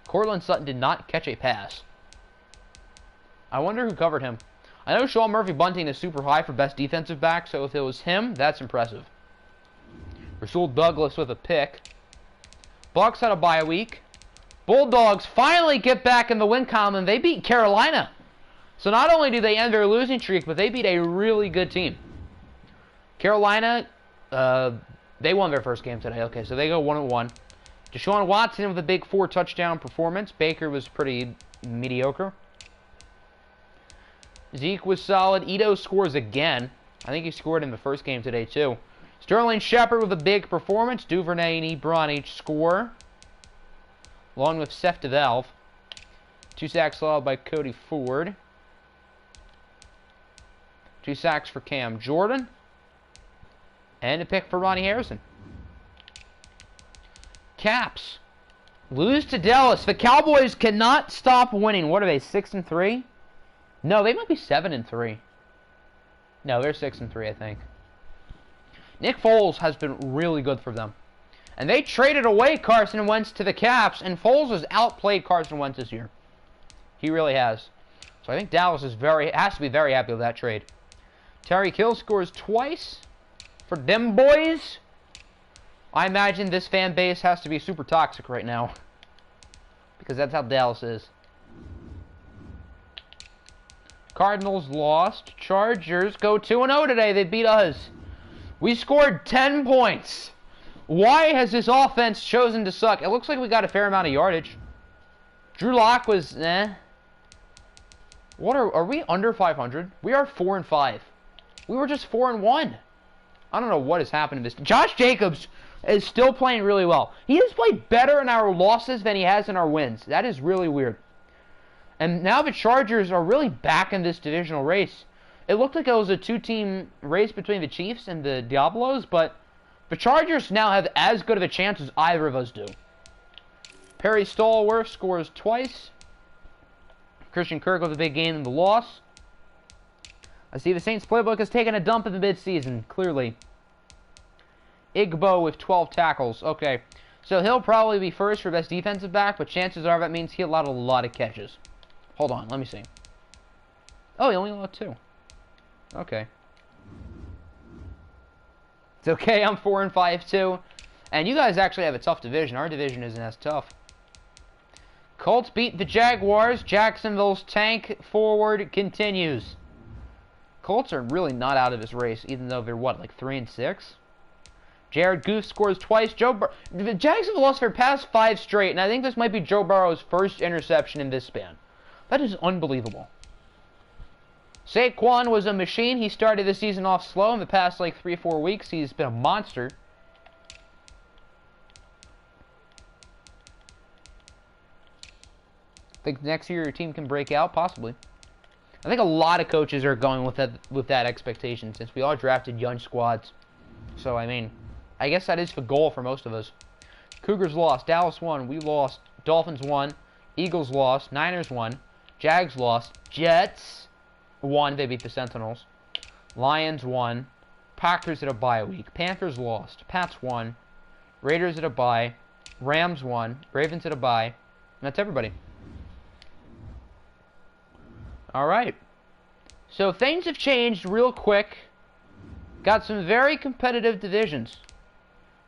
Cortland Sutton did not catch a pass. I wonder who covered him. I know Sean Murphy-Bunting is super high for best defensive back, so if it was him, that's impressive. Rasul Douglas with a pick. Bucks had a bye week. Bulldogs finally get back in the win column, and they beat Carolina. So not only do they end their losing streak, but they beat a really good team. Carolina, they won their first game today. Okay, so they go 1-1. Deshaun Watson with a big 4 touchdown performance. Baker was pretty mediocre. Zeke was solid. Ito scores again. I think he scored in the first game today too. Sterling Shepard with a big performance. Duvernay and Ebron each score, along with Seth DeValve. 2 sacks allowed by Cody Ford. 2 sacks for Cam Jordan. And a pick for Ronnie Harrison. Caps lose to Dallas. The Cowboys cannot stop winning. What are they, 6-3? No, they might be 7-3. No, they're 6-3, I think. Nick Foles has been really good for them. And they traded away Carson Wentz to the Caps, and Foles has outplayed Carson Wentz this year. He really has. So I think Dallas has to be very happy with that trade. Tyreek Hill scores twice for them boys. I imagine this fan base has to be super toxic right now, because that's how Dallas is. Cardinals lost. Chargers go 2-0 today. They beat us. We scored 10 points. Why has this offense chosen to suck? It looks like we got a fair amount of yardage. Drew Lock was, What are we under 500? We are 4-5. We were just 4-1. I don't know what has happened to this. Josh Jacobs is still playing really well. He has played better in our losses than he has in our wins. That is really weird. And now the Chargers are really back in this divisional race. It looked like it was a 2-team race between the Chiefs and the Diablos, but the Chargers now have as good of a chance as either of us do. Perry Stallworth scores twice. Christian Kirk with a big game in the loss. I see the Saints playbook has taken a dump in the midseason, clearly. Igbo with 12 tackles. Okay, so he'll probably be first for best defensive back, but chances are that means he allowed a lot of catches. Hold on, let me see. Oh, he only allowed 2. Okay. It's okay, I'm 4-5 too. And you guys actually have a tough division. Our division isn't as tough. Colts beat the Jaguars. Jacksonville's tank forward continues. Colts are really not out of this race, even though they're, what, like 3-6? Jared Goff scores twice. Jacksonville lost their past 5 straight, and I think this might be Joe Burrow's first interception in this span. That is unbelievable. Saquon was a machine. He started the season off slow. In the past, like, 3-4 weeks, he's been a monster. Think next year your team can break out? Possibly. I think a lot of coaches are going with that expectation, since we all drafted young squads. So, I mean, I guess that is the goal for most of us. Cougars lost. Dallas won. We lost. Dolphins won. Eagles lost. Niners won. Jags lost. Jets won. They beat the Sentinels. Lions won. Packers at a bye week. Panthers lost. Pats won. Raiders at a bye. Rams won. Ravens at a bye. And that's everybody. Alright. So things have changed real quick. Got some very competitive divisions.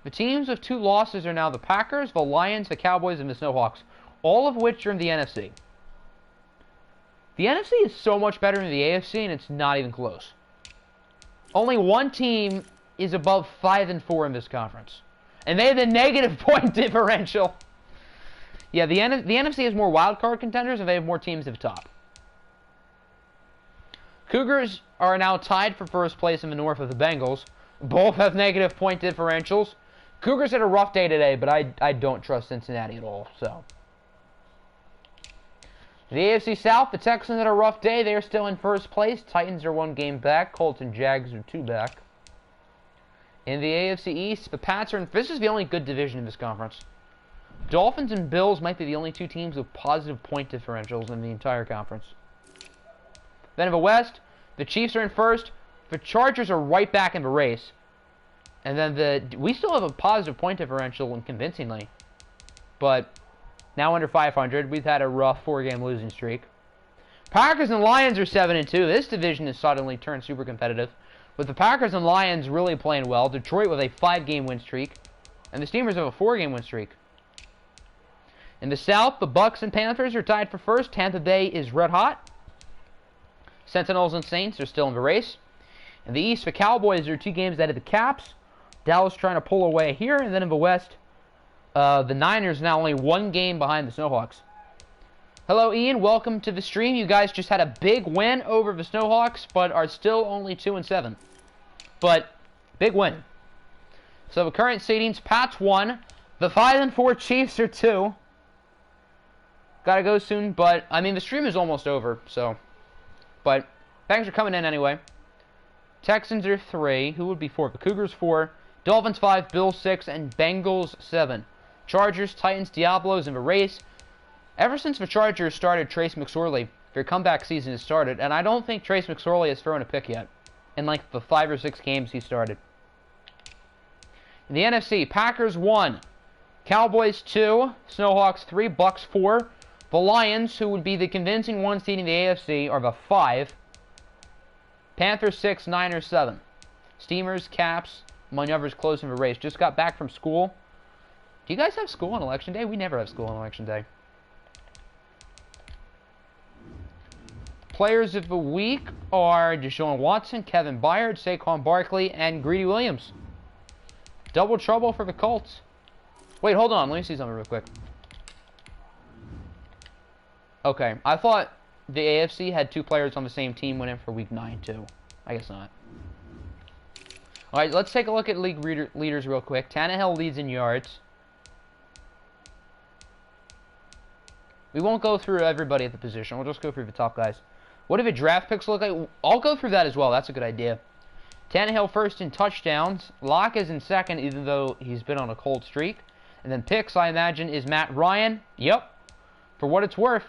The teams with 2 losses are now the Packers, the Lions, the Cowboys, and the Snowhawks. All of which are in the NFC. The NFC is so much better than the AFC, and it's not even close. Only one team is above 5-4 in this conference. And they have the negative point differential. Yeah, the NFC has more wildcard contenders, and they have more teams at the top. Cougars are now tied for first place in the North with the Bengals. Both have negative point differentials. Cougars had a rough day today, but I don't trust Cincinnati at all, so. The AFC South, the Texans had a rough day. They are still in first place. Titans are 1 game back. Colts and Jags are 2 back. In the AFC East, the Pats are in... This is the only good division in this conference. Dolphins and Bills might be the only 2 teams with positive point differentials in the entire conference. Then in the West, the Chiefs are in first. The Chargers are right back in the race. And then we still have a positive point differential, and convincingly. But now under 500, we've had a rough 4-game losing streak. Packers and Lions are 7-2. This division has suddenly turned super competitive, with the Packers and Lions really playing well. Detroit with a 5-game win streak, and the Steelers have a 4-game win streak. In the South, the Bucks and Panthers are tied for first. Tampa Bay is red hot. Sentinels and Saints are still in the race. In the East, the Cowboys are 2 games ahead of the Caps. Dallas trying to pull away here. And then in the West, the Niners now only 1 game behind the Snowhawks. Hello, Ian. Welcome to the stream. You guys just had a big win over the Snowhawks, but are still only 2-7. But, big win. So the current seedings, Pats 1. The 5-4 Chiefs are 2. Gotta go soon, but, I mean, the stream is almost over, so. But, thanks for coming in anyway. Texans are 3. Who would be 4? The Cougars 4. Dolphins 5, Bills 6, and Bengals 7. Chargers, Titans, Diablos in the race. Ever since the Chargers started Trace McSorley, their comeback season has started, and I don't think Trace McSorley has thrown a pick yet in like the 5 or 6 games he started. In the NFC, Packers 1, Cowboys 2, Snowhawks 3, Bucks 4. The Lions, who would be the convincing 1 seed in the AFC, are the 5. Panthers 6, Niners 7. Steamers, Caps, among others, closing the race. Just got back from school. Do you guys have school on Election Day? We never have school on Election Day. Players of the week are Deshaun Watson, Kevin Byard, Saquon Barkley, and Greedy Williams. Double trouble for the Colts. Wait, hold on. Let me see something real quick. Okay, I thought the AFC had 2 players on the same team winning for week 9, too. I guess not. Alright, let's take a look at league leaders real quick. Tannehill leads in yards. We won't go through everybody at the position. We'll just go through the top guys. What do the draft picks look like? I'll go through that as well. That's a good idea. Tannehill first in touchdowns. Locke is in second, even though he's been on a cold streak. And then picks, I imagine, is Matt Ryan. Yep. For what it's worth,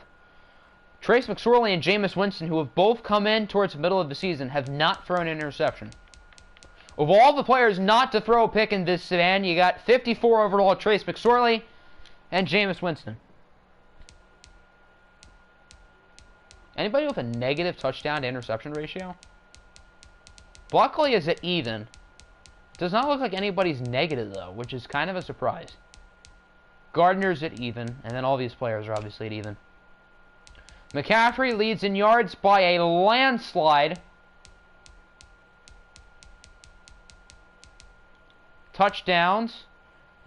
Trace McSorley and Jameis Winston, who have both come in towards the middle of the season, have not thrown an interception. Of all the players not to throw a pick in this sedan, you got 54 overall Trace McSorley and Jameis Winston. Anybody with a negative touchdown to interception ratio? Buckley is at even. Does not look like anybody's negative, though, which is kind of a surprise. Gardner's at even, and then all these players are obviously at even. McCaffrey leads in yards by a landslide. Touchdowns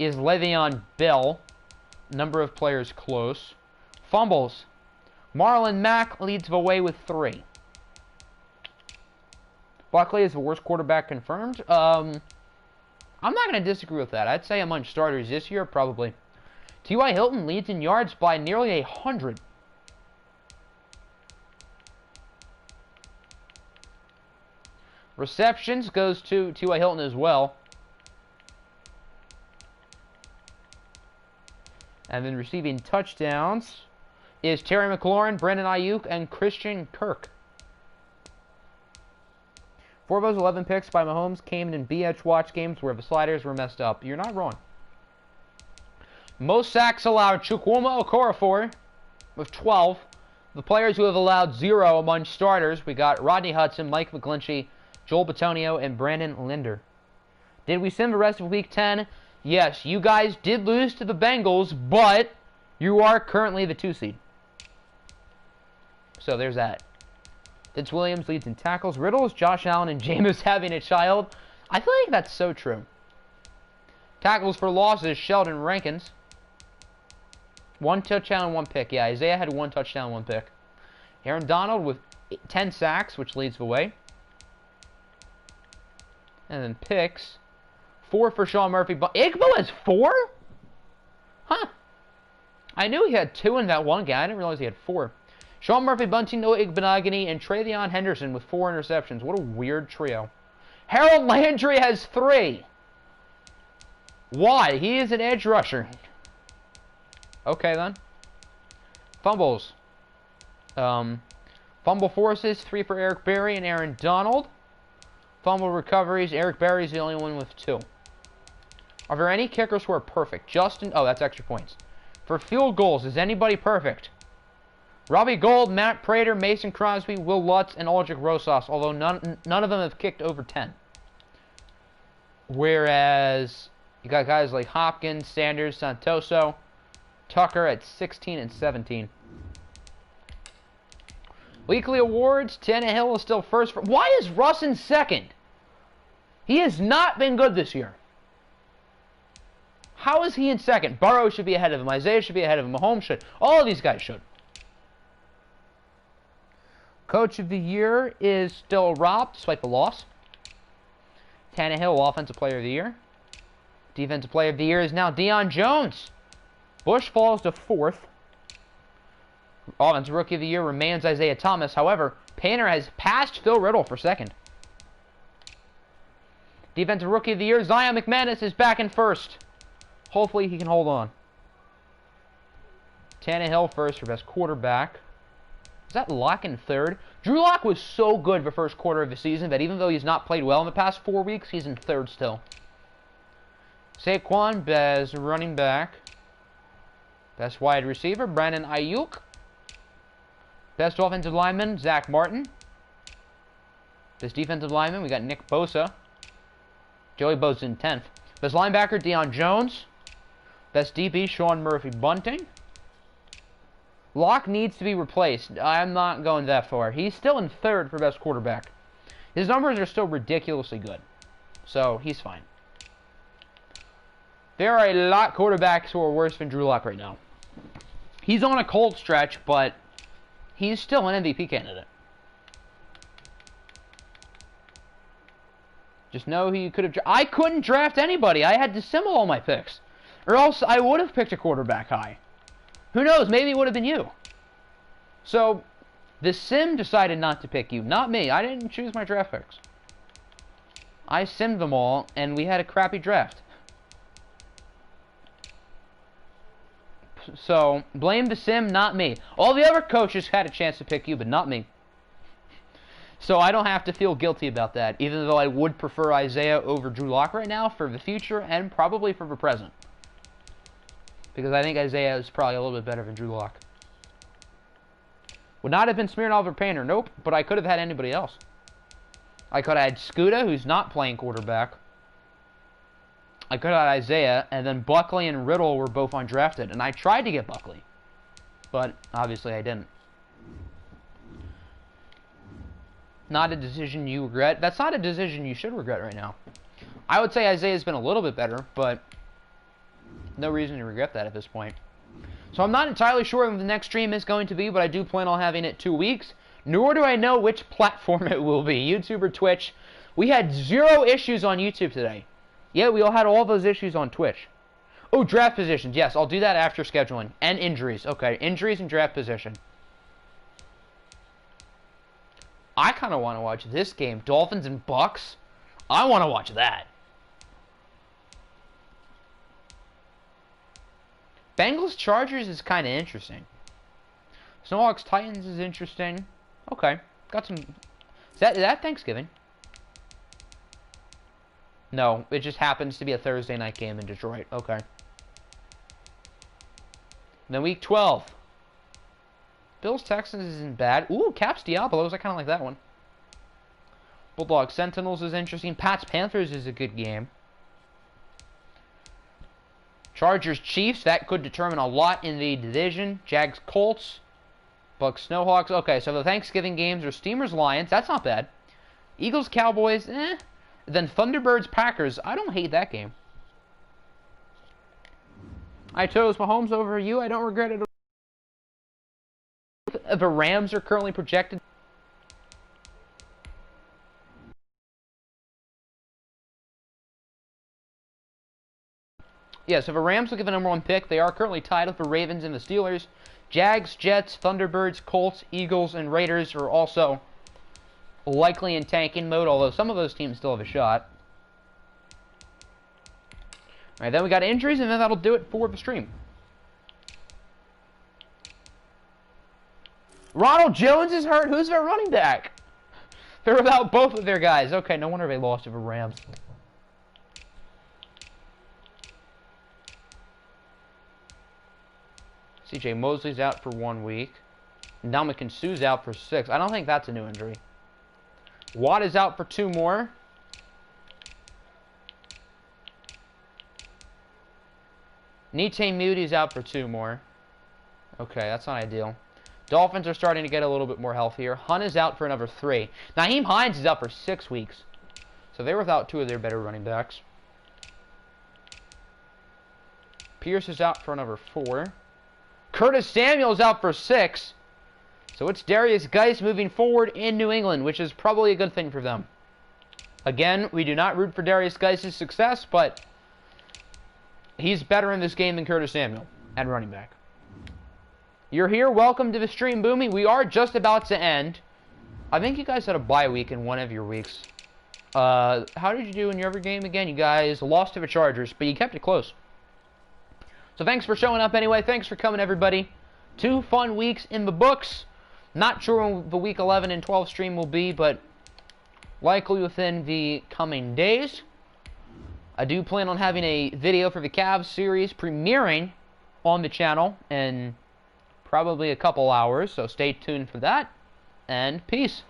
is Le'Veon Bell. Number of players close. Fumbles. Marlon Mack leads the way with 3. Buckley is the worst quarterback confirmed. I'm not going to disagree with that. I'd say among starters this year, probably. T.Y. Hilton leads in yards by nearly 100. Receptions goes to T.Y. Hilton as well. And then receiving touchdowns is Terry McLaurin, Brandon Ayuk, and Christian Kirk. 4 of those 11 picks by Mahomes came in BH watch games where the sliders were messed up. You're not wrong. Most sacks allowed Chukwuma Okorafor with 12. The players who have allowed 0 among starters, we got Rodney Hudson, Mike McGlinchey, Joel Bitonio, and Brandon Linder. Did we send the rest of Week 10? Yes, you guys did lose to the Bengals, but you are currently the 2 seed. So there's that. Vince Williams leads in tackles. Riddles, Josh Allen, and Jameis having a child. I feel like that's so true. Tackles for losses, Sheldon Rankins. 1 touchdown and 1 pick. Yeah, Isaiah had 1 touchdown, 1 pick. Aaron Donald with 10 sacks, which leads the way. And then picks. 4 for Sean Murphy. But Igbo has 4? Huh. I knew he had 2 in that one game. I didn't realize he had 4. Sean Murphy, Bunting, Noah Igbenogany, and Travion Henderson with 4 interceptions. What a weird trio. Harold Landry has 3. Why? He is an edge rusher. Okay, then. Fumbles. Fumble forces, 3 for Eric Berry and Aaron Donald. Fumble recoveries, Eric Berry's the only one with 2. Are there any kickers who are perfect? Justin, oh, that's extra points. For field goals, is anybody perfect? Robbie Gould, Matt Prater, Mason Crosby, Will Lutz, and Aldrich Rosas, although none of them have kicked over 10. Whereas, you got guys like Hopkins, Sanders, Santoso, Tucker at 16 and 17. Weekly awards, Tannehill is still first. Why is Russ in second? He has not been good this year. How is he in second? Burrow should be ahead of him. Isaiah should be ahead of him. Mahomes should. All of these guys should. Coach of the year is still Rob, despite the loss. Tannehill, Offensive Player of the Year. Defensive Player of the Year is now Deion Jones. Bush falls to 4th. Offensive Rookie of the Year remains Isaiah Thomas. However, Painter has passed Phil Riddle for 2nd. Defensive Rookie of the Year, Zion McManus is back in 1st. Hopefully he can hold on. Tannehill first for best quarterback. Is that Locke in 3rd? Drew Lock was so good the first quarter of the season that even though he's not played well in the past 4 weeks, he's in 3rd still. Saquon, best running back. Best wide receiver, Brandon Ayuk. Best offensive lineman, Zach Martin. Best defensive lineman, we got Nick Bosa. Joey Bosa in 10th. Best linebacker, Deion Jones. Best DB, Sean Murphy Bunting. Locke needs to be replaced. I'm not going that far. He's still in 3rd for best quarterback. His numbers are still ridiculously good. So, he's fine. There are a lot of quarterbacks who are worse than Drew Lock right now. He's on a cold stretch, but he's still an MVP candidate. Just know he could have... I couldn't draft anybody. I had to assemble all my picks. Or else I would have picked a quarterback high. Who knows? Maybe it would have been you. So, the sim decided not to pick you. Not me. I didn't choose my draft picks. I simmed them all, and we had a crappy draft. So, blame the sim, not me. All the other coaches had a chance to pick you, but not me. So I don't have to feel guilty about that, even though I would prefer Isaiah over Drew Lock right now for the future and probably for the present. Because I think Isaiah is probably a little bit better than Drew Lock. Would not have been Smirnoff or Painter, nope, but I could have had anybody else. I could have had Scuda, who's not playing quarterback. I could have had Isaiah, and then Buckley and Riddle were both undrafted, and I tried to get Buckley. But, obviously, I didn't. Not a decision you regret. That's not a decision you should regret right now. I would say Isaiah's been a little bit better, but no reason to regret that at this point. So I'm not entirely sure what the next stream is going to be, but I do plan on having it 2 weeks. Nor do I know which platform it will be, YouTube or Twitch. We had 0 issues on YouTube today. Yeah, we all had all those issues on Twitch. Oh, draft positions. Yes, I'll do that after scheduling. And injuries. Okay, injuries and draft position. I kind of want to watch this game. Dolphins and Bucks. I want to watch that. Bengals Chargers is kind of interesting. Snowhawks Titans is interesting. Okay. Got some... Is that Thanksgiving? No, it just happens to be a Thursday night game in Detroit. Okay. Then week 12. Bills Texans isn't bad. Ooh, Caps Diablos. I kind of like that one. Bulldogs Sentinels is interesting. Pats Panthers is a good game. Chargers Chiefs. That could determine a lot in the division. Jags Colts. Bucks Snowhawks. Okay, so the Thanksgiving games are Steamers Lions. That's not bad. Eagles Cowboys. Then Thunderbirds Packers. I don't hate that game. I chose Mahomes over you. I don't regret it. The Rams are currently projected. Yeah, so the Rams will get the number 1 pick. They are currently tied with the Ravens and the Steelers. Jags, Jets, Thunderbirds, Colts, Eagles, and Raiders are also likely in tanking mode, although some of those teams still have a shot. All right, then we got injuries, and then that'll do it for the stream. Ronald Jones is hurt. Who's their running back? They're without both of their guys. Okay, no wonder they lost to the Rams. C.J. Mosley's out for 1 week. Ndamukong Suh's out for 6. I don't think that's a new injury. Watt is out for 2 more. Nite Moody's out for 2 more. Okay, that's not ideal. Dolphins are starting to get a little bit more healthier. Hunt is out for another 3. Nyheim Hines is out for 6 weeks. So they're without 2 of their better running backs. Pierce is out for another 4. Curtis Samuel's out for 6. So it's Darius Geis moving forward in New England, which is probably a good thing for them. Again, we do not root for Darius Geis' success, but he's better in this game than Curtis Samuel at running back. You're here. Welcome to the stream, Boomy. We are just about to end. I think you guys had a bye week in one of your weeks. How did you do in your other game again? You guys lost to the Chargers, but you kept it close. So thanks for showing up anyway. Thanks for coming, everybody. 2 fun weeks in the books. Not sure when the week 11 and 12 stream will be, but likely within the coming days. I do plan on having a video for the Cavs series premiering on the channel in probably a couple hours, so stay tuned for that, and peace.